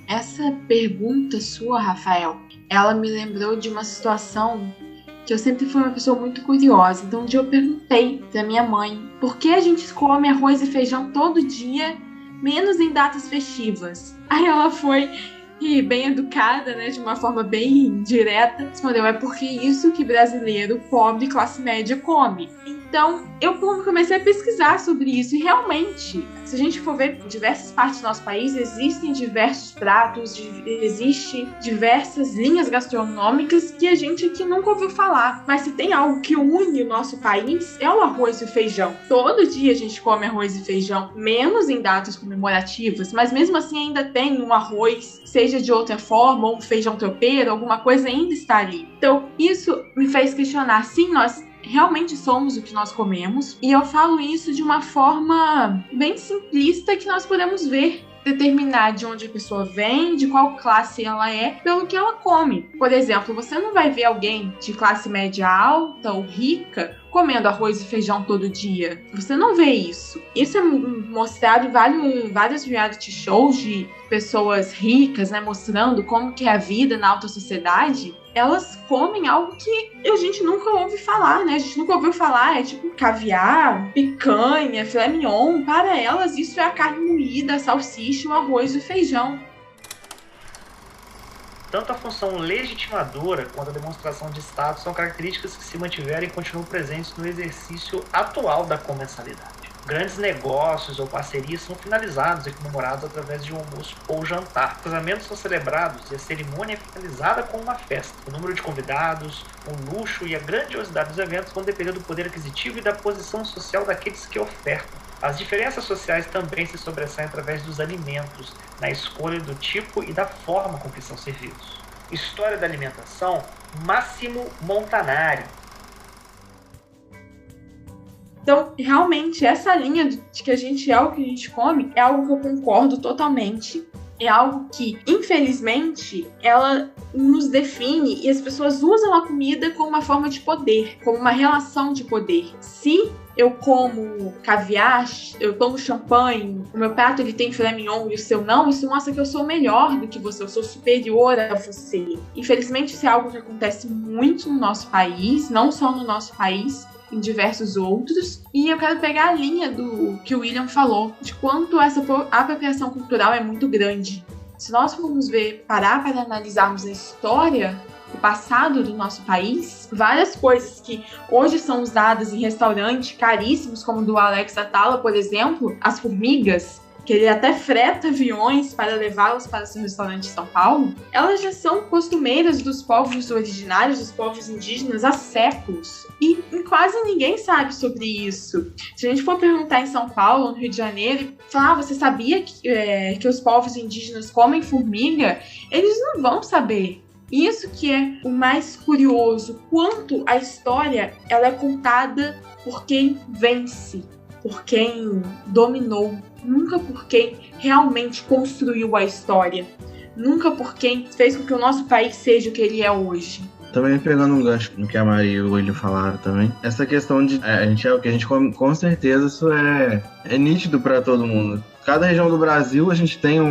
Essa pergunta sua, Rafael, ela me lembrou de uma situação que eu sempre fui uma pessoa muito curiosa. Então, um dia eu perguntei pra minha mãe por que a gente come arroz e feijão todo dia, menos em datas festivas. Aí ela foi bem educada, né, de uma forma bem direta, respondeu, é porque isso que brasileiro pobre classe média come. Então, eu comecei a pesquisar sobre isso e realmente, se a gente for ver diversas partes do nosso país, existem diversos pratos, existem diversas linhas gastronômicas que a gente aqui nunca ouviu falar. Mas se tem algo que une o nosso país, é o arroz e o feijão. Todo dia a gente come arroz e feijão, menos em datas comemorativas, mas mesmo assim ainda tem um arroz, seja de outra forma, ou um feijão tropeiro, alguma coisa ainda está ali. Então, isso me fez questionar, sim, nós realmente somos o que nós comemos, e eu falo isso de uma forma bem simplista que nós podemos ver, determinar de onde a pessoa vem, de qual classe ela é, pelo que ela come. Por exemplo, você não vai ver alguém de classe média alta ou rica comendo arroz e feijão todo dia. Você não vê isso. Isso é mostrado em vários reality shows de pessoas ricas, né, mostrando como que é a vida na alta sociedade. Elas comem algo que a gente nunca ouve falar, né? A gente nunca ouviu falar, é tipo caviar, picanha, filé mignon. Para elas, isso é a carne moída, a salsicha, o arroz e o feijão. Tanto a função legitimadora quanto a demonstração de status são características que se mantiveram e continuam presentes no exercício atual da comensalidade. Grandes negócios ou parcerias são finalizados e comemorados através de um almoço ou jantar. Casamentos são celebrados e a cerimônia é finalizada com uma festa. O número de convidados, o luxo e a grandiosidade dos eventos vão depender do poder aquisitivo e da posição social daqueles que ofertam. As diferenças sociais também se sobressaem através dos alimentos, na escolha do tipo e da forma com que são servidos. História da alimentação, Máximo Montanari. Então, realmente, essa linha de que a gente é o que a gente come é algo que eu concordo totalmente. É algo que, infelizmente, ela nos define e as pessoas usam a comida como uma forma de poder, como uma relação de poder. Se eu como caviar, eu tomo champanhe, o meu prato ele tem filé mignon e o seu não, isso mostra que eu sou melhor do que você, eu sou superior a você. Infelizmente, isso é algo que acontece muito no nosso país, não só no nosso país, em diversos outros. E eu quero pegar a linha do que o William falou, de quanto essa apropriação cultural é muito grande. Se nós formos parar para analisarmos a história, o passado do nosso país, várias coisas que hoje são usadas em restaurantes caríssimos, como o do Alex Atala, por exemplo, as formigas, que ele até freta aviões para levá-las para seu restaurante em São Paulo, elas já são costumeiras dos povos originários, dos povos indígenas há séculos. E quase ninguém sabe sobre isso. Se a gente for perguntar em São Paulo, no Rio de Janeiro, e falar, você sabia que os povos indígenas comem formiga? Eles não vão saber. Isso que é o mais curioso, quanto a história ela é contada por quem vence, por quem dominou, nunca por quem realmente construiu a história, nunca por quem fez com que o nosso país seja o que ele é hoje. Também pegando um gancho no que a Maria e o William falaram também, essa questão de o que a gente come, com certeza isso é nítido para todo mundo. Cada região do Brasil a gente tem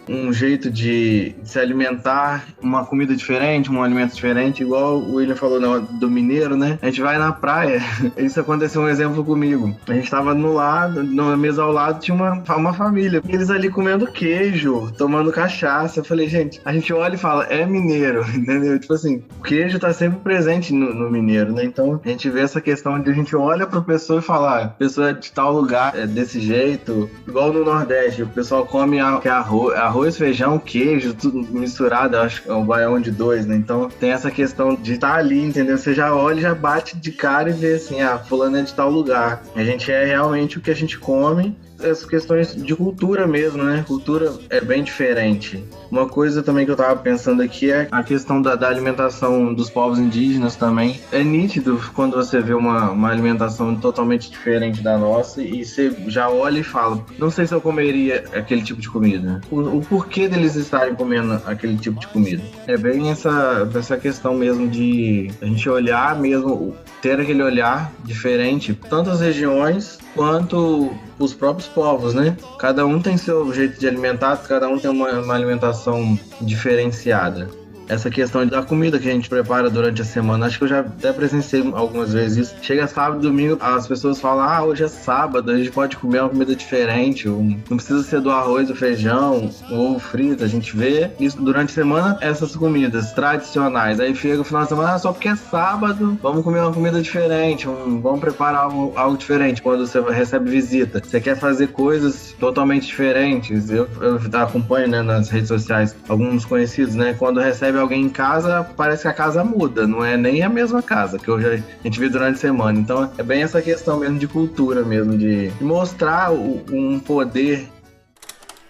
um jeito de se alimentar, uma comida diferente, um alimento diferente, igual o William falou do mineiro, né? A gente vai na praia, isso aconteceu um exemplo comigo. A gente tava na mesa ao lado tinha uma família, eles ali comendo queijo, tomando cachaça. Eu falei, gente, a gente olha e fala, é mineiro, entendeu? Tipo assim, o queijo tá sempre presente no mineiro, né? Então a gente vê essa questão de a gente olha pra pessoa e fala, a pessoa é de tal lugar, é desse jeito, igual no Nordeste, o pessoal come arroz, feijão, queijo, tudo misturado, eu acho que é um baião de 2, né? Então tem essa questão de estar ali, entendeu? Você já olha, já bate de cara e vê assim, fulano é de tal lugar. A gente é realmente o que a gente come. Essas questões de cultura mesmo, né? Cultura é bem diferente. Uma coisa também que eu tava pensando aqui é a questão da alimentação dos povos indígenas também. É nítido quando você vê uma alimentação totalmente diferente da nossa e você já olha e fala, não sei se eu comeria aquele tipo de comida. O porquê deles estarem comendo aquele tipo de comida. É bem essa questão mesmo de a gente olhar mesmo, ter aquele olhar diferente, tanto as regiões quanto os próprios povos, né? Cada um tem seu jeito de alimentar, cada um tem uma alimentação diferenciada. Essa questão da comida que a gente prepara durante a semana, acho que eu já até presenciei algumas vezes isso. Chega sábado e domingo, as pessoas falam, hoje é sábado, a gente pode comer uma comida diferente, não precisa ser do arroz, do feijão, ou frito, a gente vê isso durante a semana, essas comidas tradicionais. Aí chega o final de semana, só porque é sábado, vamos comer uma comida diferente, vamos preparar algo diferente. Quando você recebe visita, você quer fazer coisas totalmente diferentes. Eu acompanho, né, nas redes sociais alguns conhecidos, né, quando recebe alguém em casa, parece que a casa muda, não é nem a mesma casa que a gente vê durante a semana. Então é bem essa questão mesmo de cultura mesmo, de mostrar um poder.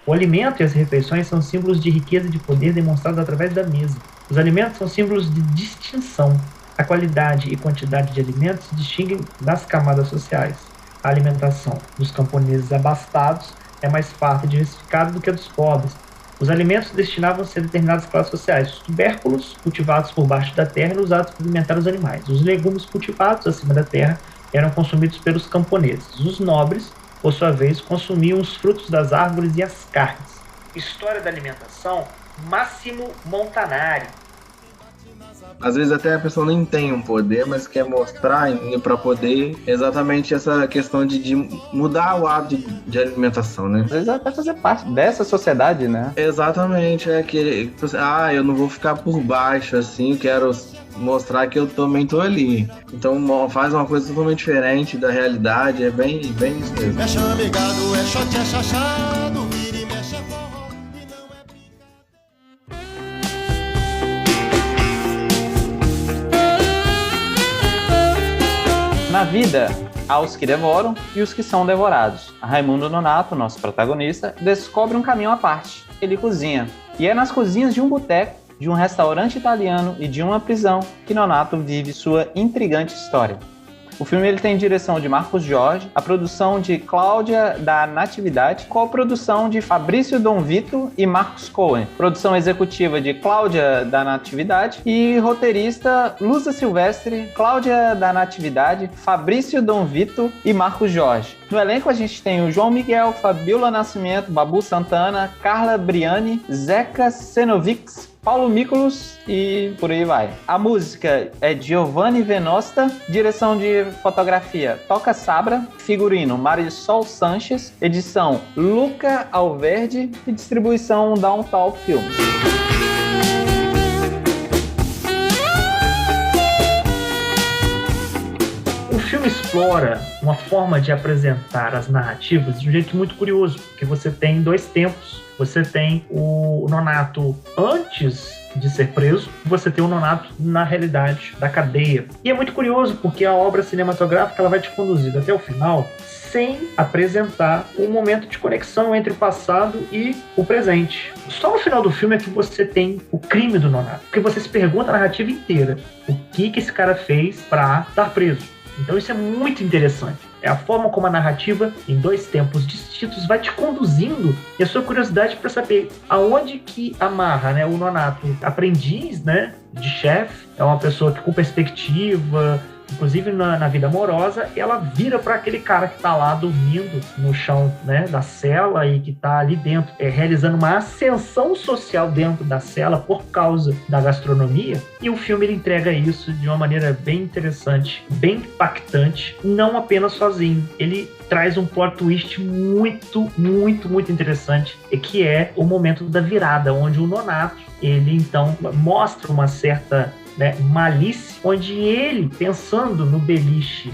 O alimento e as refeições são símbolos de riqueza e de poder demonstrados através da mesa. Os alimentos são símbolos de distinção. A qualidade e quantidade de alimentos se distinguem das camadas sociais. A alimentação dos camponeses abastados é mais farta e diversificada do que a dos pobres. Os alimentos destinavam-se a determinadas classes sociais. Os tubérculos, cultivados por baixo da terra, eram usados para alimentar os animais. Os legumes cultivados acima da terra eram consumidos pelos camponeses. Os nobres, por sua vez, consumiam os frutos das árvores e as carnes. História da alimentação, Máximo Montanari. Às vezes até a pessoa nem tem um poder, mas quer mostrar para poder exatamente essa questão de mudar o hábito de alimentação, né? Às vezes até fazer parte dessa sociedade, né? Exatamente, eu não vou ficar por baixo, assim, quero mostrar que eu também tô ali. Então faz uma coisa totalmente diferente da realidade, é bem isso mesmo. É chamegado, é shot, é chachado, vira e mexe, é forró. Na vida, há os que devoram e os que são devorados. Raimundo Nonato, nosso protagonista, descobre um caminho à parte. Ele cozinha. E é nas cozinhas de um boteco, de um restaurante italiano e de uma prisão que Nonato vive sua intrigante história. O filme ele tem direção de Marcos Jorge, a produção de Cláudia da Natividade, coprodução de Fabrício Dom Vito e Marcos Cohen, produção executiva de Cláudia da Natividade e roteirista Luza Silvestre, Cláudia da Natividade, Fabrício Dom Vito e Marcos Jorge. No elenco a gente tem o João Miguel, Fabiola Nascimento, Babu Santana, Carla Briani, Zeca Senovics, Paulo Mícolos e por aí vai. A música é Giovanni Venosta, direção de fotografia Toca Sabra, figurino Marisol Sanches, edição Luca Alverde e distribuição Downtown Films. O filme explora uma forma de apresentar as narrativas de um jeito muito curioso, porque você tem dois tempos. Você tem o Nonato antes de ser preso, você tem o Nonato na realidade da cadeia. E é muito curioso porque a obra cinematográfica ela vai te conduzir até o final sem apresentar um momento de conexão entre o passado e o presente. Só no final do filme é que você tem o crime do Nonato, porque você se pergunta a narrativa inteira o que esse cara fez para estar preso. Então isso é muito interessante. É a forma como a narrativa, em dois tempos distintos, vai te conduzindo e a sua curiosidade para saber aonde que amarra, né, o Nonato, aprendiz, né, de chefe, é uma pessoa que com perspectiva, inclusive na vida amorosa, ela vira para aquele cara que está lá dormindo no chão, né, da cela e que está ali dentro, realizando uma ascensão social dentro da cela por causa da gastronomia. E o filme ele entrega isso de uma maneira bem interessante, bem impactante, não apenas sozinho. Ele traz um plot twist muito, muito, muito interessante, que é o momento da virada, onde o Nonato, ele então mostra uma certa malícia, onde ele, pensando no beliche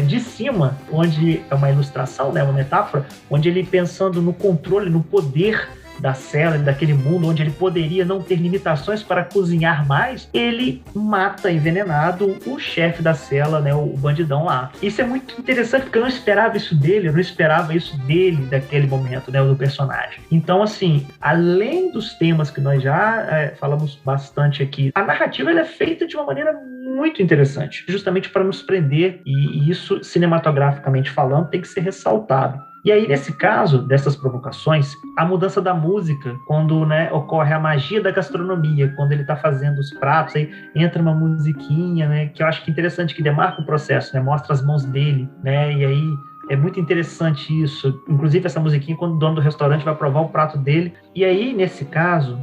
de cima, onde é uma ilustração, uma metáfora, onde ele pensando no controle, no poder da cela, daquele mundo onde ele poderia não ter limitações para cozinhar mais, ele mata envenenado o chefe da cela, o bandidão lá. Isso é muito interessante porque eu não esperava isso dele, eu não esperava isso dele daquele momento, do personagem. Então, assim, além dos temas que nós já falamos bastante aqui, a narrativa ela é feita de uma maneira muito interessante, justamente para nos prender, e isso, cinematograficamente falando, tem que ser ressaltado. E aí, nesse caso, dessas provocações, a mudança da música, quando ocorre a magia da gastronomia, quando ele está fazendo os pratos, aí entra uma musiquinha, que eu acho que é interessante, que demarca o processo, mostra as mãos dele, e aí é muito interessante isso. Inclusive, essa musiquinha, quando o dono do restaurante vai provar o prato dele. E aí, nesse caso,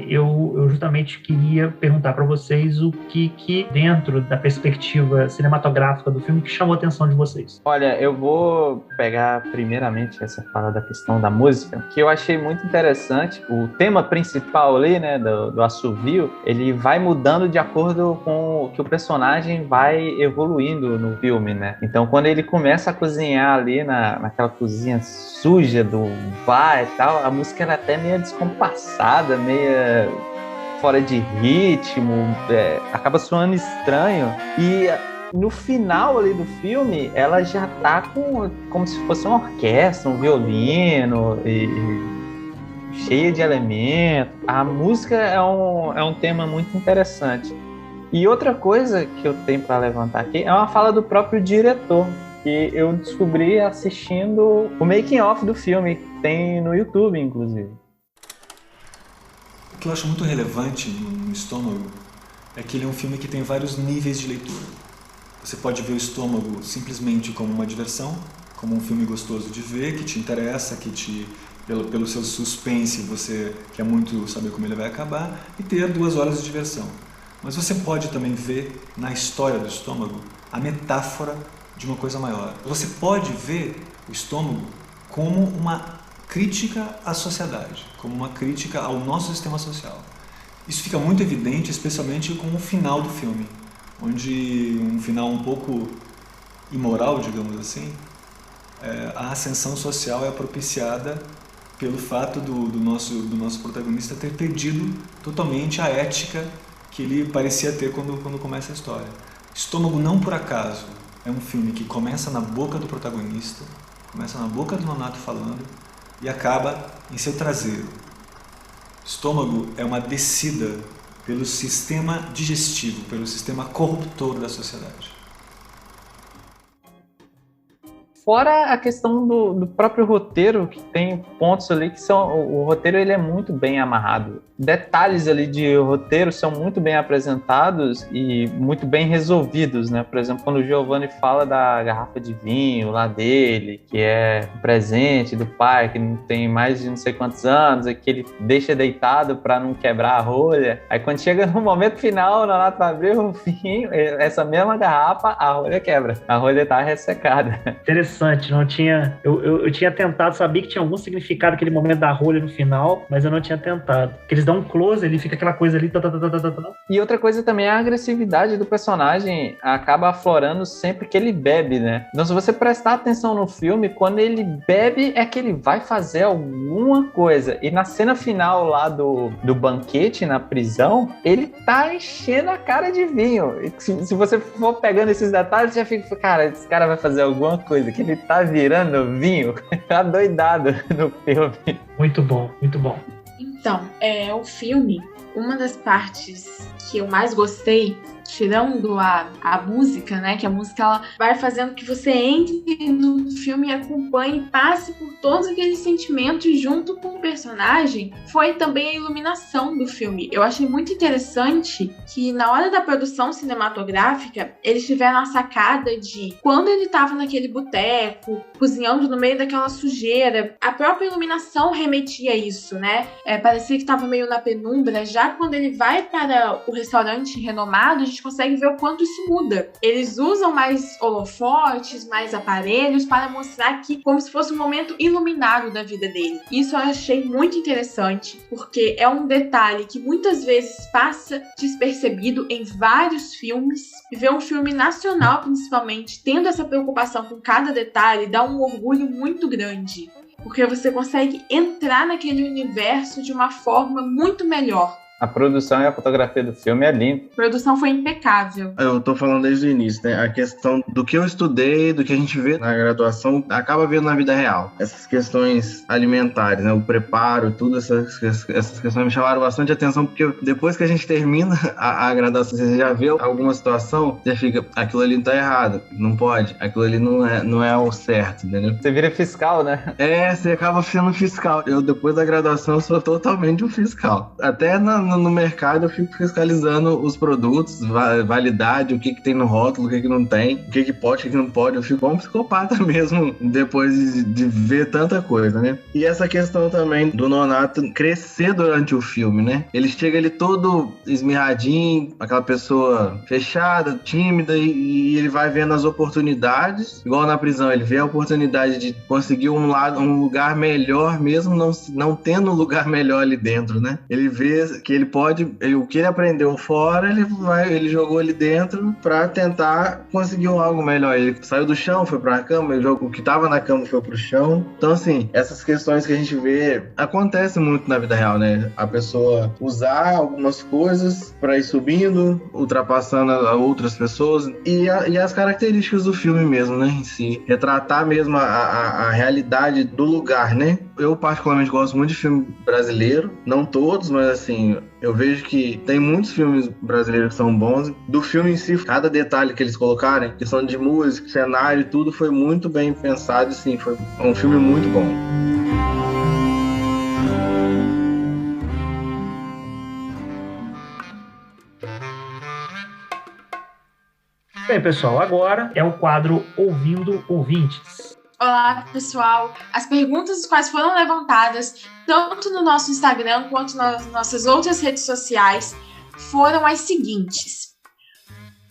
eu justamente queria perguntar para vocês o que dentro da perspectiva cinematográfica do filme, que chamou a atenção de vocês. Olha, eu vou pegar primeiramente essa fala da questão da música, que eu achei muito interessante. O tema principal ali, do assovio, ele vai mudando de acordo com o que o personagem vai evoluindo no filme, Então, quando ele começa a cozinhar ali naquela cozinha suja do bar e tal, a música era até meio descompassada, meio fora de ritmo, acaba soando estranho. E no final ali do filme, ela já tá como se fosse uma orquestra, um violino, e cheia de elementos. A música é um tema muito interessante. E outra coisa que eu tenho para levantar aqui é uma fala do próprio diretor, que eu descobri assistindo o making-of do filme, que tem no YouTube, inclusive. O que eu acho muito relevante no Estômago é que ele é um filme que tem vários níveis de leitura. Você pode ver o Estômago simplesmente como uma diversão, como um filme gostoso de ver, que te interessa, pelo seu suspense, você quer muito saber como ele vai acabar, e ter 2 horas de diversão. Mas você pode também ver na história do Estômago a metáfora de uma coisa maior. Você pode ver o Estômago como uma crítica à sociedade, como uma crítica ao nosso sistema social. Isso fica muito evidente, especialmente com o final do filme, onde um final um pouco imoral, digamos assim, a ascensão social é propiciada pelo fato do nosso protagonista ter perdido totalmente a ética que ele parecia ter quando começa a história. Estômago, não por acaso, é um filme que começa na boca do protagonista, começa na boca do Nonato falando e acaba em seu traseiro. Estômago é uma descida pelo sistema digestivo, pelo sistema corruptor da sociedade. Fora a questão do próprio roteiro, que tem pontos ali que são... O roteiro ele é muito bem amarrado. Detalhes ali de roteiro são muito bem apresentados e muito bem resolvidos, Por exemplo, quando o Giovanni fala da garrafa de vinho lá dele, que é um presente do pai, que não tem mais de não sei quantos anos, e que ele deixa deitado para não quebrar a rolha. Aí quando chega no momento final, o Nonato vai abrir o vinho, essa mesma garrafa, a rolha quebra. A rolha tá ressecada. Interessante, não tinha... Eu tinha tentado, sabia que tinha algum significado aquele momento da rolha no final, mas eu não tinha tentado. Porque eles dão um close, ele fica aquela coisa ali... E outra coisa também é a agressividade do personagem, acaba aflorando sempre que ele bebe, Então, se você prestar atenção no filme, quando ele bebe é que ele vai fazer alguma coisa. E na cena final lá do banquete, na prisão, ele tá enchendo a cara de vinho. E se você for pegando esses detalhes, você já fica, cara, esse cara vai fazer alguma coisa, que ele tá virando vinho, tá doidado no filme. Muito bom, muito bom. Então, o filme, Uma das partes que eu mais gostei, tirando a música, né? Que a música ela vai fazendo que você entre no filme e acompanhe e passe por todos aqueles sentimentos junto com o personagem, foi também a iluminação do filme. Eu achei muito interessante que na hora da produção cinematográfica, eles tiveram a sacada de quando ele estava naquele boteco, cozinhando no meio daquela sujeira, a própria iluminação remetia a isso, né? Parecia que estava meio na penumbra. Já quando ele vai para o restaurante renomado, a gente consegue ver o quanto isso muda. Eles usam mais holofotes, mais aparelhos para mostrar que como se fosse um momento iluminado da vida dele. Isso eu achei muito interessante, porque é um detalhe que muitas vezes passa despercebido em vários filmes. E ver um filme nacional, principalmente, tendo essa preocupação com cada detalhe, dá um orgulho muito grande. Porque você consegue entrar naquele universo de uma forma muito melhor. A produção e a fotografia do filme é linda. A produção foi impecável. Eu tô falando desde o início, né? A questão do que eu estudei, do que a gente vê na graduação, acaba vendo na vida real. Essas questões alimentares, né? O preparo, tudo essas questões me chamaram bastante atenção, porque depois que a gente termina a graduação, você já vê alguma situação, você fica, aquilo ali tá errado, não pode, aquilo ali não é o certo, entendeu? Você vira fiscal, né? Você acaba sendo fiscal. Eu, depois da graduação, sou totalmente um fiscal. Até no mercado eu fico fiscalizando os produtos, validade, o que tem no rótulo, o que não tem, o que pode, o que não pode. Eu fico um psicopata mesmo depois de ver tanta coisa, né? E essa questão também do Nonato crescer durante o filme, né? Ele chega ali todo esmirradinho, aquela pessoa fechada, tímida, e ele vai vendo as oportunidades, igual na prisão, ele vê a oportunidade de conseguir um lugar melhor, mesmo não tendo um lugar melhor ali dentro, né? Ele vê que ele pode, o que ele aprendeu fora, ele jogou ali dentro pra tentar conseguir algo melhor. Ele saiu do chão, foi pra cama, o que tava na cama foi pro chão. Então, assim, essas questões que a gente vê acontecem muito na vida real, né? A pessoa usar algumas coisas pra ir subindo, ultrapassando a outras pessoas, e as características do filme mesmo, né? Em si. Retratar mesmo a realidade do lugar, né? Eu particularmente gosto muito de filme brasileiro, não todos, mas assim, eu vejo que tem muitos filmes brasileiros que são bons. Do filme em si, cada detalhe que eles colocaram, questão de música, cenário, tudo foi muito bem pensado, assim, foi um filme muito bom. Bem, pessoal, agora é o quadro Ouvindo Ouvintes. Olá, pessoal. As perguntas quais foram levantadas, tanto no nosso Instagram quanto nas nossas outras redes sociais, foram as seguintes.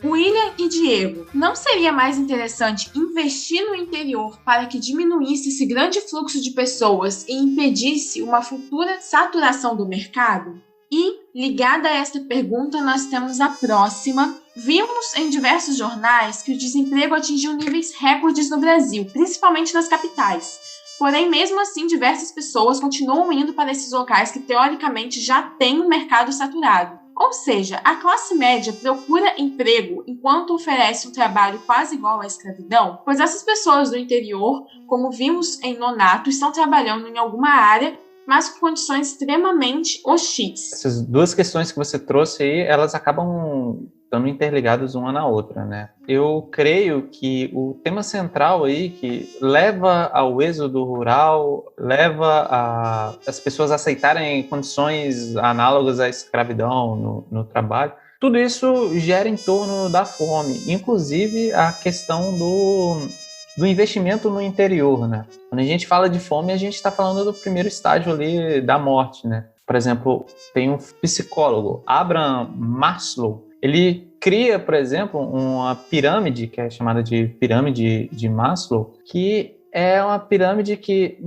William e Diego, não seria mais interessante investir no interior para que diminuísse esse grande fluxo de pessoas e impedisse uma futura saturação do mercado? E, ligada a esta pergunta, nós temos a próxima. Vimos em diversos jornais que o desemprego atingiu níveis recordes no Brasil, principalmente nas capitais. Porém, mesmo assim, diversas pessoas continuam indo para esses locais que, teoricamente, já têm um mercado saturado. Ou seja, a classe média procura emprego enquanto oferece um trabalho quase igual à escravidão, pois essas pessoas do interior, como vimos em Nonato, estão trabalhando em alguma área, mas com condições extremamente hostis. Essas duas questões que você trouxe aí, elas acabam estando interligadas uma na outra, né? Eu creio que o tema central aí que leva ao êxodo rural, leva as pessoas a aceitarem condições análogas à escravidão no trabalho, tudo isso gera em torno da fome, inclusive a questão do investimento no interior, né? Quando a gente fala de fome, a gente está falando do primeiro estágio ali da morte, né? Por exemplo, tem um psicólogo, Abraham Maslow, ele cria, por exemplo, uma pirâmide, que é chamada de pirâmide de Maslow, que é uma pirâmide que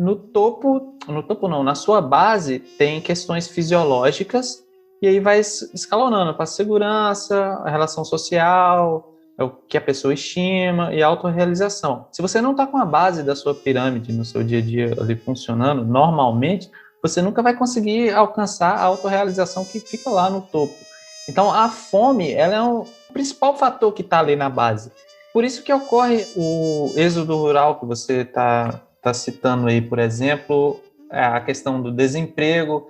na sua base tem questões fisiológicas, e aí vai escalonando para a segurança, a relação social, é o que a pessoa estima e a autorrealização. Se você não está com a base da sua pirâmide no seu dia a dia ali funcionando normalmente, você nunca vai conseguir alcançar a autorrealização que fica lá no topo. Então, a fome, ela é o principal fator que está ali na base. Por isso que ocorre o êxodo rural que você está citando aí, por exemplo, a questão do desemprego.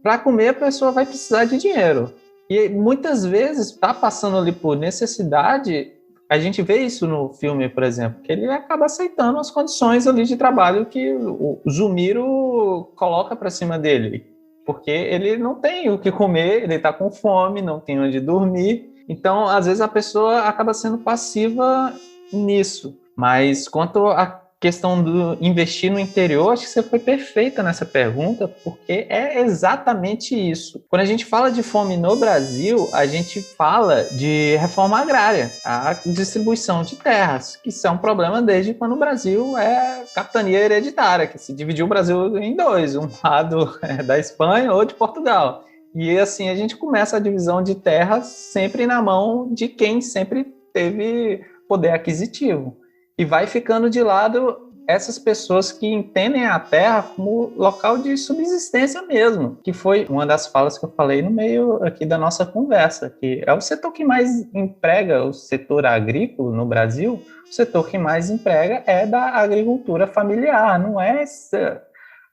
para comer a pessoa vai precisar de dinheiro. E muitas vezes está passando ali por necessidade. A gente vê isso no filme, por exemplo, que ele acaba aceitando as condições ali de trabalho que o Zumiro coloca para cima dele, porque ele não tem o que comer, ele está com fome, não tem onde dormir. Então, às vezes a pessoa acaba sendo passiva nisso. Mas quanto à questão do investir no interior, acho que você foi perfeita nessa pergunta, porque é exatamente isso. Quando a gente fala de fome no Brasil, a gente fala de reforma agrária, a distribuição de terras, que isso é um problema desde quando o Brasil é capitania hereditária, que se dividiu o Brasil em dois, um lado é da Espanha ou de Portugal. E assim a gente começa a divisão de terras sempre na mão de quem sempre teve poder aquisitivo. E vai ficando de lado essas pessoas que entendem a terra como local de subsistência mesmo, que foi uma das falas que eu falei no meio aqui da nossa conversa, que é o setor que mais emprega, o setor agrícola no Brasil, o setor que mais emprega é da agricultura familiar, não é essa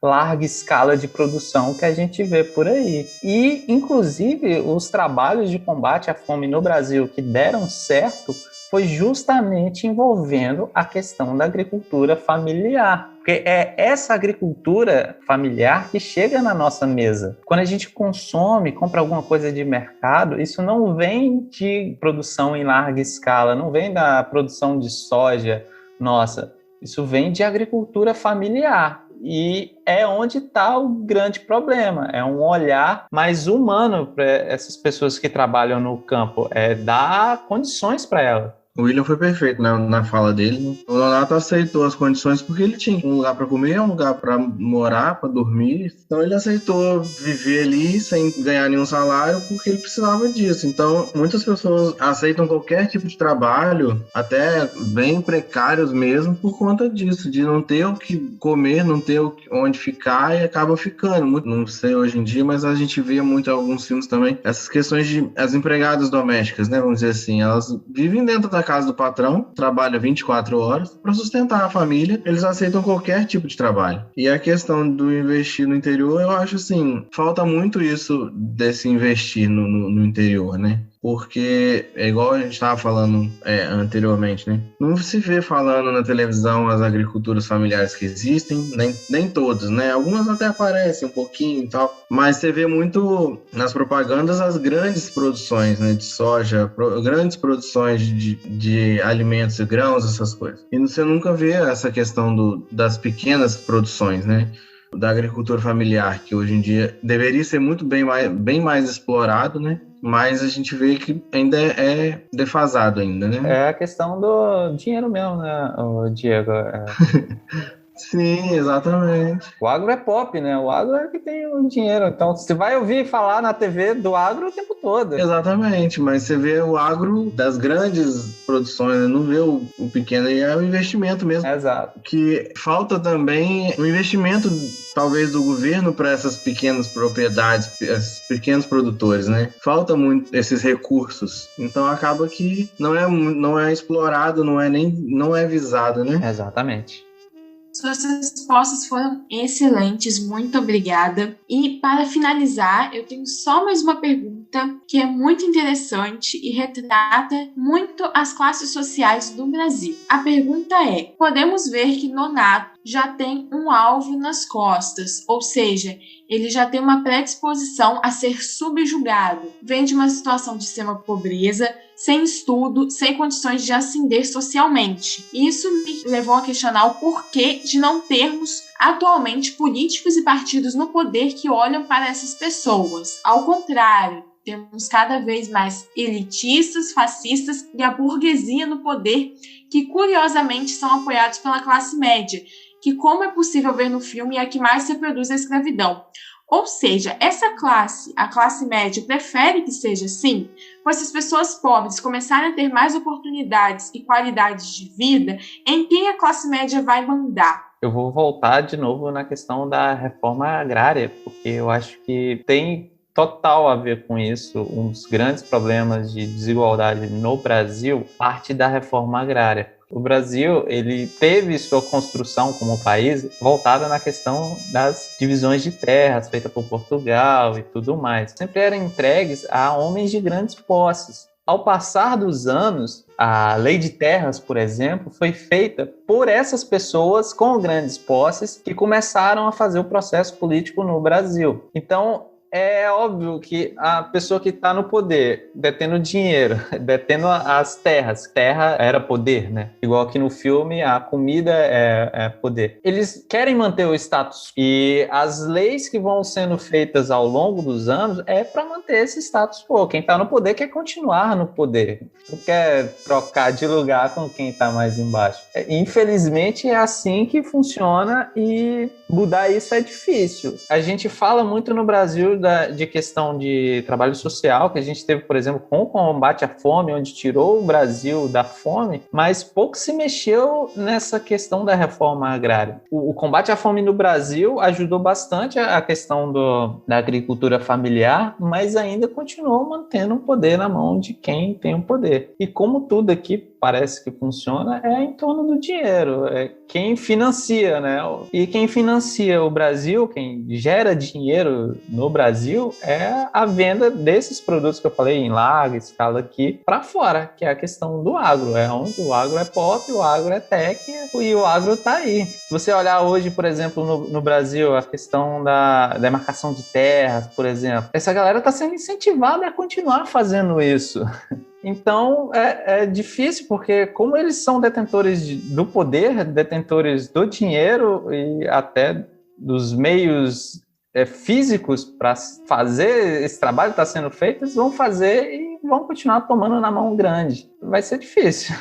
larga escala de produção que a gente vê por aí. E, inclusive, os trabalhos de combate à fome no Brasil que deram certo foi justamente envolvendo a questão da agricultura familiar. Porque é essa agricultura familiar que chega na nossa mesa. Quando a gente consome, compra alguma coisa de mercado, isso não vem de produção em larga escala, não vem da produção de soja nossa, isso vem de agricultura familiar. E é onde está o grande problema, é um olhar mais humano para essas pessoas que trabalham no campo, é dar condições para elas. O William foi perfeito na fala dele. O Nonato aceitou as condições porque ele tinha um lugar para comer, um lugar para morar, para dormir. Então ele aceitou viver ali sem ganhar nenhum salário porque ele precisava disso. Então muitas pessoas aceitam qualquer tipo de trabalho, até bem precários mesmo, por conta disso, de não ter o que comer, não ter onde ficar e acaba ficando. Não sei hoje em dia, mas a gente vê muito em alguns filmes também essas questões de as empregadas domésticas, né? Vamos dizer assim, elas vivem dentro da casa do patrão, trabalha 24 horas para sustentar a família, eles aceitam qualquer tipo de trabalho. E a questão do investir no interior, eu acho assim, falta muito isso desse investir no interior, né? Porque, é igual a gente estava falando anteriormente, né? Não se vê falando na televisão as agriculturas familiares que existem, nem todas, né? Algumas até aparecem um pouquinho e tal, mas você vê muito nas propagandas as grandes produções, né? De soja, grandes produções de alimentos e grãos, essas coisas. E você nunca vê essa questão das pequenas produções, né? Da agricultura familiar, que hoje em dia deveria ser muito bem mais explorado, né? Mas a gente vê que ainda é defasado ainda, né? É a questão do dinheiro mesmo, né, Diego? Sim, exatamente. O agro é pop, né? O agro é que tem o dinheiro. Então, você vai ouvir falar na TV do agro o tempo todo. Exatamente, mas você vê o agro das grandes produções, né? Não vê o pequeno, e é o investimento mesmo. Exato. Que falta também um investimento, talvez, do governo para essas pequenas propriedades, esses pequenos produtores, né? Falta muito esses recursos. Então, acaba que não é explorado, não é visado, né? Exatamente. Suas respostas foram excelentes, muito obrigada. E para finalizar, eu tenho só mais uma pergunta que é muito interessante e retrata muito as classes sociais do Brasil. A pergunta é: podemos ver que Nonato já tem um alvo nas costas, ou seja, ele já tem uma predisposição a ser subjugado. Vem de uma situação de extrema pobreza, sem estudo, sem condições de ascender socialmente. Isso me levou a questionar o porquê de não termos atualmente políticos e partidos no poder que olham para essas pessoas. Ao contrário, temos cada vez mais elitistas, fascistas e a burguesia no poder, que curiosamente são apoiados pela classe média, que, como é possível ver no filme, é a que mais reproduz a escravidão. Ou seja, essa classe, a classe média, prefere que seja assim? Pois se as pessoas pobres começarem a ter mais oportunidades e qualidades de vida, em quem a classe média vai mandar? Eu vou voltar de novo na questão da reforma agrária, porque eu acho que tem total a ver com isso. Um dos grandes problemas de desigualdade no Brasil parte da reforma agrária. O Brasil, ele teve sua construção como país voltada na questão das divisões de terras feitas por Portugal e tudo mais. Sempre eram entregues a homens de grandes posses. Ao passar dos anos, a Lei de Terras, por exemplo, foi feita por essas pessoas com grandes posses que começaram a fazer o processo político no Brasil. Então, é óbvio que a pessoa que está no poder, detendo dinheiro, detendo as terras, terra era poder, né? Igual aqui no filme, a comida é poder. Eles querem manter o status e as leis que vão sendo feitas ao longo dos anos é para manter esse status quo. Quem está no poder quer continuar no poder, não quer trocar de lugar com quem está mais embaixo. Infelizmente é assim que funciona e mudar isso é difícil. A gente fala muito no Brasil de questão de trabalho social, que a gente teve, por exemplo, com o combate à fome, onde tirou o Brasil da fome, mas pouco se mexeu nessa questão da reforma agrária. O combate à fome no Brasil ajudou bastante a questão da agricultura familiar, mas ainda continuou mantendo o poder na mão de quem tem o poder. E como tudo aqui parece que funciona, é em torno do dinheiro, é quem financia, né? E quem financia o Brasil, quem gera dinheiro no Brasil, é a venda desses produtos que eu falei em larga escala aqui para fora, que é a questão do agro, é onde o agro é pop, o agro é tech e o agro tá aí. Se você olhar hoje, por exemplo, no Brasil, a questão da demarcação de terras, por exemplo, essa galera está sendo incentivada a continuar fazendo isso. Então, é difícil, porque como eles são detentores do poder, detentores do dinheiro e até dos meios físicos para fazer esse trabalho que está sendo feito, eles vão fazer e vão continuar tomando na mão grande. Vai ser difícil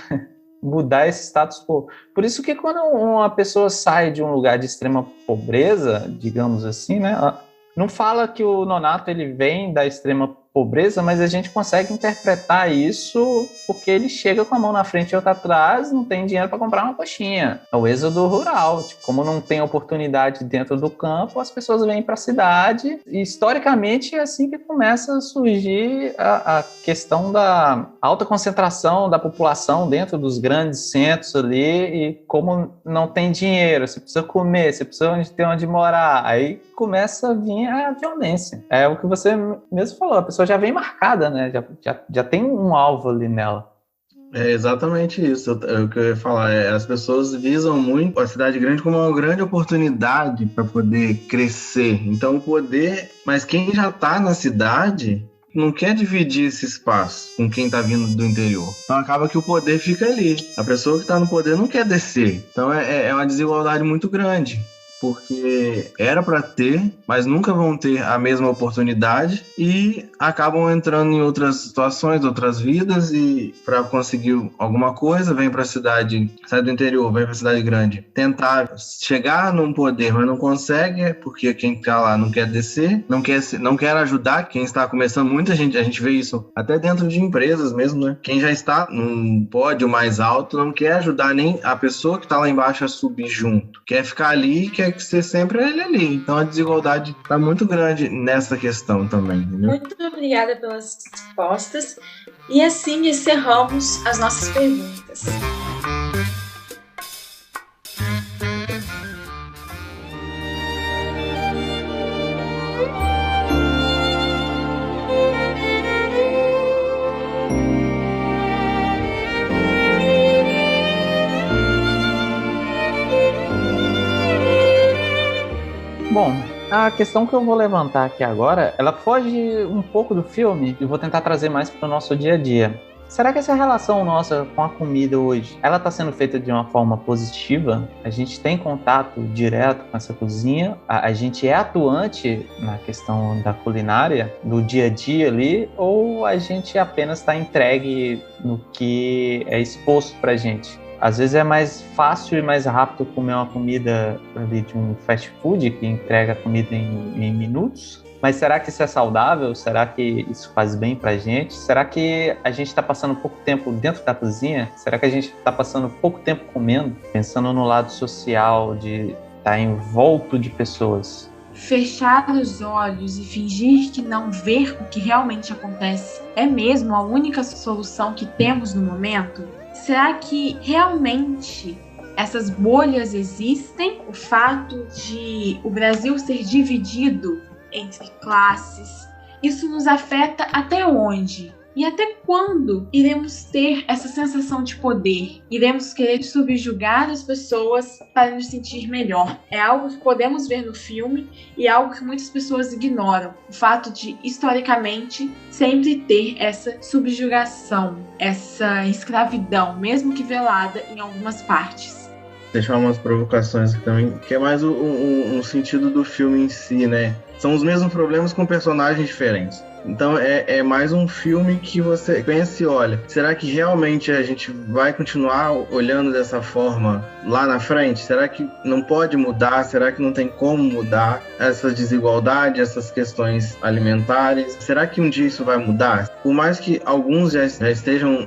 mudar esse status quo. Por isso que quando uma pessoa sai de um lugar de extrema pobreza, digamos assim, né, não fala que o Nonato ele vem da extrema pobreza, mas a gente consegue interpretar isso porque ele chega com a mão na frente e outra atrás, não tem dinheiro para comprar uma coxinha. É o êxodo rural. Tipo, como não tem oportunidade dentro do campo, as pessoas vêm para a cidade. E, historicamente, é assim que começa a surgir a questão da alta concentração da população dentro dos grandes centros ali. E como não tem dinheiro, você precisa comer, você precisa ter onde morar. Aí começa a vir a violência. É o que você mesmo falou, a pessoa já vem marcada, né? Já tem um alvo ali nela. É exatamente isso. O que eu ia falar as pessoas visam muito a cidade grande como uma grande oportunidade para poder crescer. Então, o poder... Mas quem já está na cidade não quer dividir esse espaço com quem está vindo do interior. Então, acaba que o poder fica ali. A pessoa que está no poder não quer descer. Então, é uma desigualdade muito grande. Porque era para ter, mas nunca vão ter a mesma oportunidade e acabam entrando em outras situações, outras vidas e para conseguir alguma coisa, vem para a cidade, sai do interior, vem para a cidade grande, tentar chegar num poder, mas não consegue porque quem está lá não quer descer, não quer ajudar quem está começando. Muita gente, a gente vê isso até dentro de empresas mesmo, né? Quem já está num pódio mais alto não quer ajudar nem a pessoa que está lá embaixo a subir junto, quer ficar ali, quer que ser sempre ele ali. Então a desigualdade está muito grande nessa questão também, entendeu? Muito obrigada pelas respostas. E assim encerramos as nossas perguntas. Bom, a questão que eu vou levantar aqui agora, ela foge um pouco do filme e vou tentar trazer mais para o nosso dia a dia. Será que essa relação nossa com a comida hoje, ela está sendo feita de uma forma positiva? A gente tem contato direto com essa cozinha? A gente é atuante na questão da culinária, do dia a dia ali? Ou a gente apenas está entregue no que é exposto para a gente? Às vezes é mais fácil e mais rápido comer uma comida ali de um fast food que entrega a comida em minutos. Mas será que isso é saudável? Será que isso faz bem pra gente? Será que a gente está passando pouco tempo dentro da cozinha? Será que a gente está passando pouco tempo comendo? Pensando no lado social de estar envolto de pessoas. Fechar os olhos e fingir que não ver o que realmente acontece é mesmo a única solução que temos no momento? será que realmente essas bolhas existem? O fato de o Brasil ser dividido entre classes, isso nos afeta até onde? E até quando iremos ter essa sensação de poder? Iremos querer subjugar as pessoas para nos sentir melhor? É algo que podemos ver no filme e é algo que muitas pessoas ignoram. O fato de, historicamente, sempre ter essa subjugação, essa escravidão, mesmo que velada em algumas partes. Deixar umas provocações aqui também, que é mais um sentido do filme em si, né? São os mesmos problemas com personagens diferentes. Então é mais um filme que você pensa e olha, será que realmente a gente vai continuar olhando dessa forma lá na frente? Será que não pode mudar? Será que não tem como mudar essa desigualdade, essas questões alimentares? Será que um dia isso vai mudar? Por mais que alguns já estejam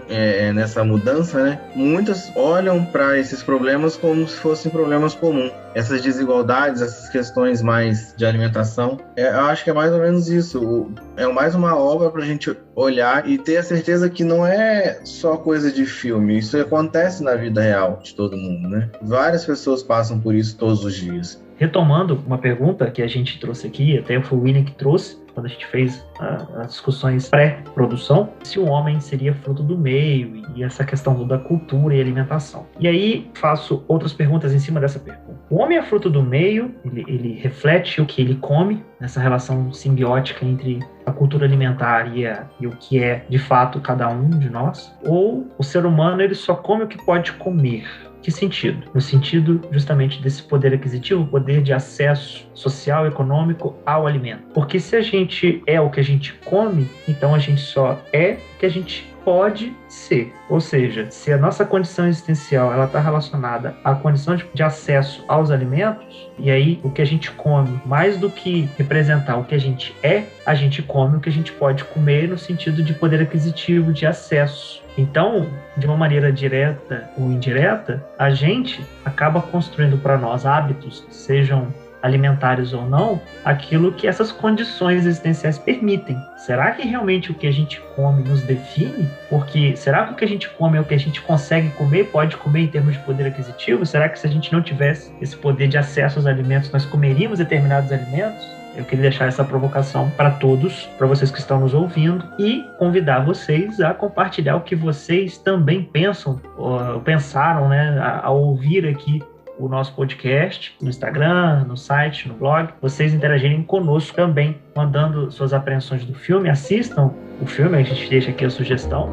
nessa mudança, né? Muitas olham para esses problemas como se fossem problemas comuns. Essas desigualdades, essas questões mais de alimentação, eu acho que é mais ou menos isso. É mais uma obra para a gente olhar e ter a certeza que não é só coisa de filme. Isso acontece na vida real de todo mundo, né? Várias pessoas passam por isso todos os dias. Retomando uma pergunta que a gente trouxe aqui, até foi o William que trouxe, quando a gente fez as discussões pré-produção, se o homem seria fruto do meio e essa questão da cultura e alimentação. E aí faço outras perguntas em cima dessa pergunta. O homem é fruto do meio, ele reflete o que ele come, nessa relação simbiótica entre a cultura alimentar e o que é de fato cada um de nós? Ou o ser humano ele só come o que pode comer? Que sentido? No sentido justamente desse poder aquisitivo, poder de acesso social e econômico ao alimento. Porque se a gente é o que a gente come, então a gente só é o que a gente pode ser. Ou seja, se a nossa condição existencial ela está relacionada à condição de acesso aos alimentos, e aí o que a gente come, mais do que representar o que a gente é, a gente come o que a gente pode comer no sentido de poder aquisitivo, de acesso. Então, de uma maneira direta ou indireta, a gente acaba construindo para nós hábitos, sejam alimentares ou não, aquilo que essas condições existenciais permitem. Será que realmente o que a gente come nos define? Porque será que o que a gente come é o que a gente consegue comer, pode comer em termos de poder aquisitivo? Será que se a gente não tivesse esse poder de acesso aos alimentos, nós comeríamos determinados alimentos? Eu queria deixar essa provocação para todos, para vocês que estão nos ouvindo, e convidar vocês a compartilhar o que vocês também pensam, ou pensaram, né, ao ouvir aqui o nosso podcast, no Instagram, no site, no blog. Vocês interagirem conosco também, mandando suas apreensões do filme. Assistam o filme, a gente deixa aqui a sugestão.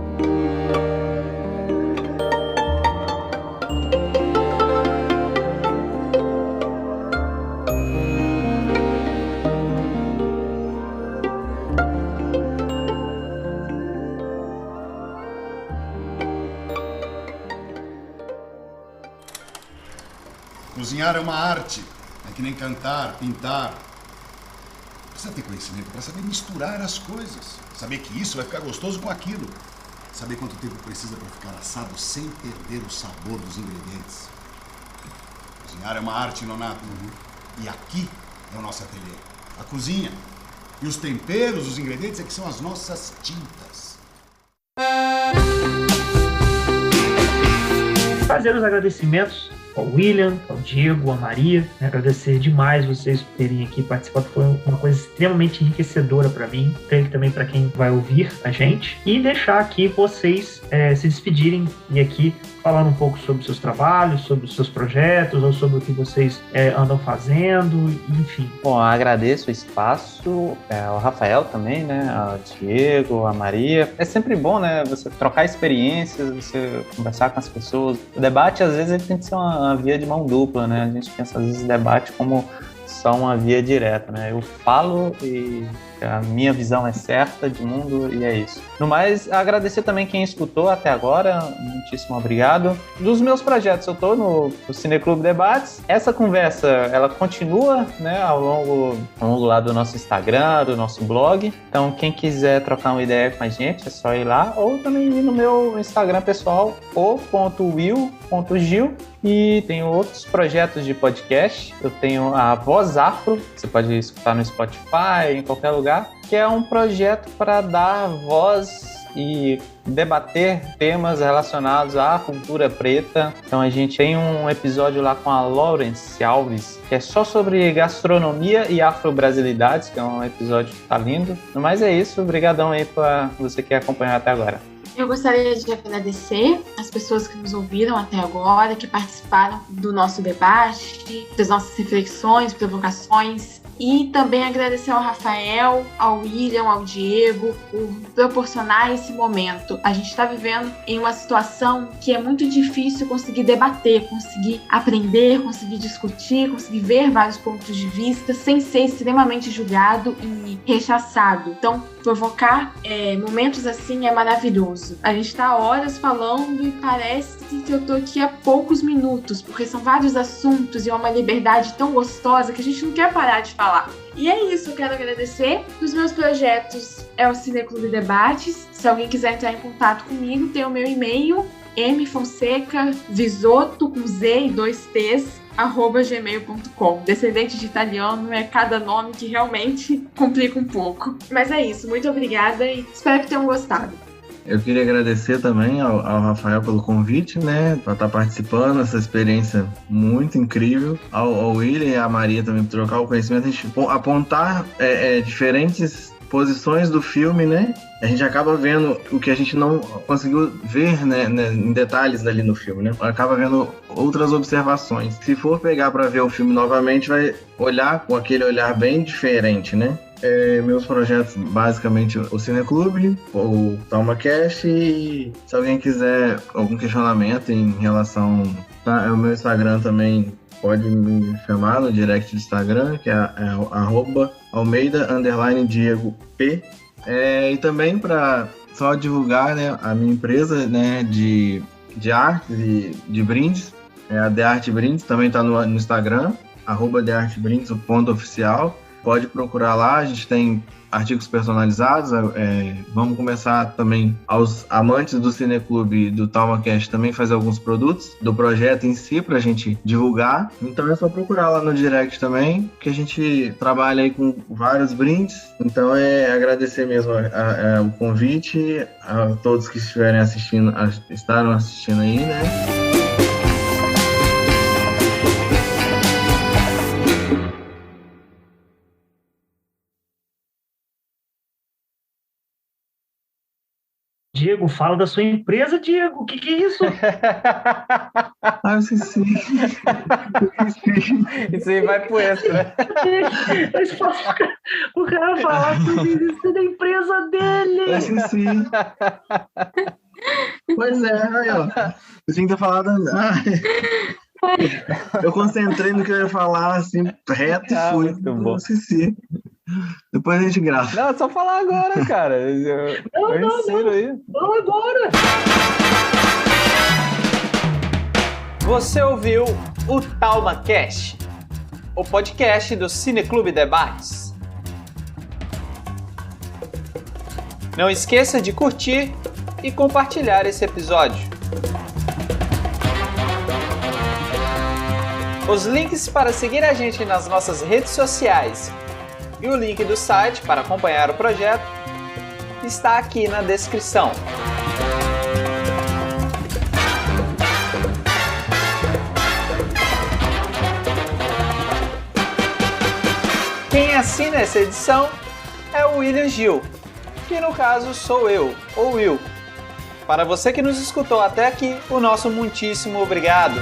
Cozinhar é uma arte, é que nem cantar, pintar. Precisa ter conhecimento para saber misturar as coisas, saber que isso vai ficar gostoso com aquilo, saber quanto tempo precisa para ficar assado sem perder o sabor dos ingredientes. Cozinhar é uma arte, Nonato. E aqui é o nosso ateliê. A cozinha e os temperos, os ingredientes é que são as nossas tintas. Fazer os agradecimentos ao William, ao Diego, à Maria. Agradecer demais vocês por terem aqui participado. Foi uma coisa extremamente enriquecedora para mim, creio que também para quem vai ouvir a gente. E deixar aqui vocês se despedirem e aqui falando um pouco sobre seus trabalhos, sobre os seus projetos, ou sobre o que vocês andam fazendo, enfim. Bom, eu agradeço o espaço, ao Rafael também, né, ao Diego, a Maria. É sempre bom, né, você trocar experiências, você conversar com as pessoas. O debate, às vezes, ele tem que ser uma via de mão dupla, né? A gente pensa, às vezes, o debate como só uma via direta, né? Eu falo e a minha visão é certa de mundo e é isso. No mais, agradecer também quem escutou até agora, muitíssimo obrigado. Dos meus projetos, eu tô no Cineclube Debates. Essa conversa, ela continua, né, ao longo lá do nosso Instagram, do nosso blog. Então, quem quiser trocar uma ideia com a gente, é só ir lá, ou também ir no meu Instagram pessoal, o.will.gil. E tenho outros projetos de podcast. Eu tenho a Voz Afro, que você pode escutar no Spotify, em qualquer lugar, que é um projeto para dar voz e debater temas relacionados à cultura preta. Então a gente tem um episódio lá com a Laurence Alves, que é só sobre gastronomia e afro-brasilidades, que é um episódio que tá lindo. Mas é isso, obrigadão aí pra você que acompanhou até agora. Eu gostaria de agradecer as pessoas que nos ouviram até agora, que participaram do nosso debate, das nossas reflexões, provocações. E também agradecer ao Rafael, ao William, ao Diego, por proporcionar esse momento. A gente está vivendo em uma situação que é muito difícil conseguir debater, conseguir aprender, conseguir discutir, conseguir ver vários pontos de vista sem ser extremamente julgado e rechaçado. Então, provocar momentos assim é maravilhoso. A gente está horas falando e parece que eu tô aqui há poucos minutos, porque são vários assuntos e é uma liberdade tão gostosa que a gente não quer parar de falar. E é isso, eu quero agradecer. Os meus projetos é o Cineclube Debates. Se alguém quiser entrar em contato comigo, tem o meu e-mail, mfonsecavisoto, com Z e 2 T's, @gmail.com. Descendente de italiano é cada nome que realmente complica um pouco. Mas é isso, muito obrigada e espero que tenham gostado. Eu queria agradecer também ao Rafael pelo convite, né, para estar participando dessa experiência muito incrível. Ao William e à Maria também por trocar o conhecimento, a gente apontar diferentes posições do filme, né? A gente acaba vendo o que a gente não conseguiu ver, né, em detalhes ali no filme, né? Acaba vendo outras observações. Se for pegar para ver o filme novamente, vai olhar com aquele olhar bem diferente, né? Meus projetos, basicamente, o Cineclube, o TalmaCast, e se alguém quiser algum questionamento em relação ao meu Instagram também, pode me chamar no direct do Instagram, que é @Almeida_Diego_P. E também para só divulgar, né, a minha empresa, né, de artes e de brindes, a The Art Brindes, também está no Instagram, @The Art Brindes, o ponto oficial. Pode procurar lá, a gente tem artigos personalizados. Vamos começar também, aos amantes do Cineclube do TalmaCast, também fazer alguns produtos do projeto em si pra gente divulgar. Então é só procurar lá no direct também, que a gente trabalha aí com vários brindes. Então agradecer mesmo o convite a todos que estiverem assistindo, estaram assistindo aí, né? Diego, fala da sua empresa, Diego. O que é isso? Eu esqueci. Isso aí vai pro extra. O cara falar sobre da empresa dele. Eu esqueci. Pois é, aí, ó. Eu tinha que ter falado. Eu concentrei no que eu ia falar, assim, reto e fui. Muito bom. Eu esqueci. Depois a gente grava. Não, é só falar agora, cara. Eu ensino aí. Não, agora! Você ouviu o TalmaCast, o podcast do Cineclube Debates. Não esqueça de curtir e compartilhar esse episódio. Os links para seguir a gente nas nossas redes sociais e o link do site para acompanhar o projeto está aqui na descrição. Quem assina essa edição é o William Gil, que no caso sou eu, ou Will. Para você que nos escutou até aqui, o nosso muitíssimo obrigado.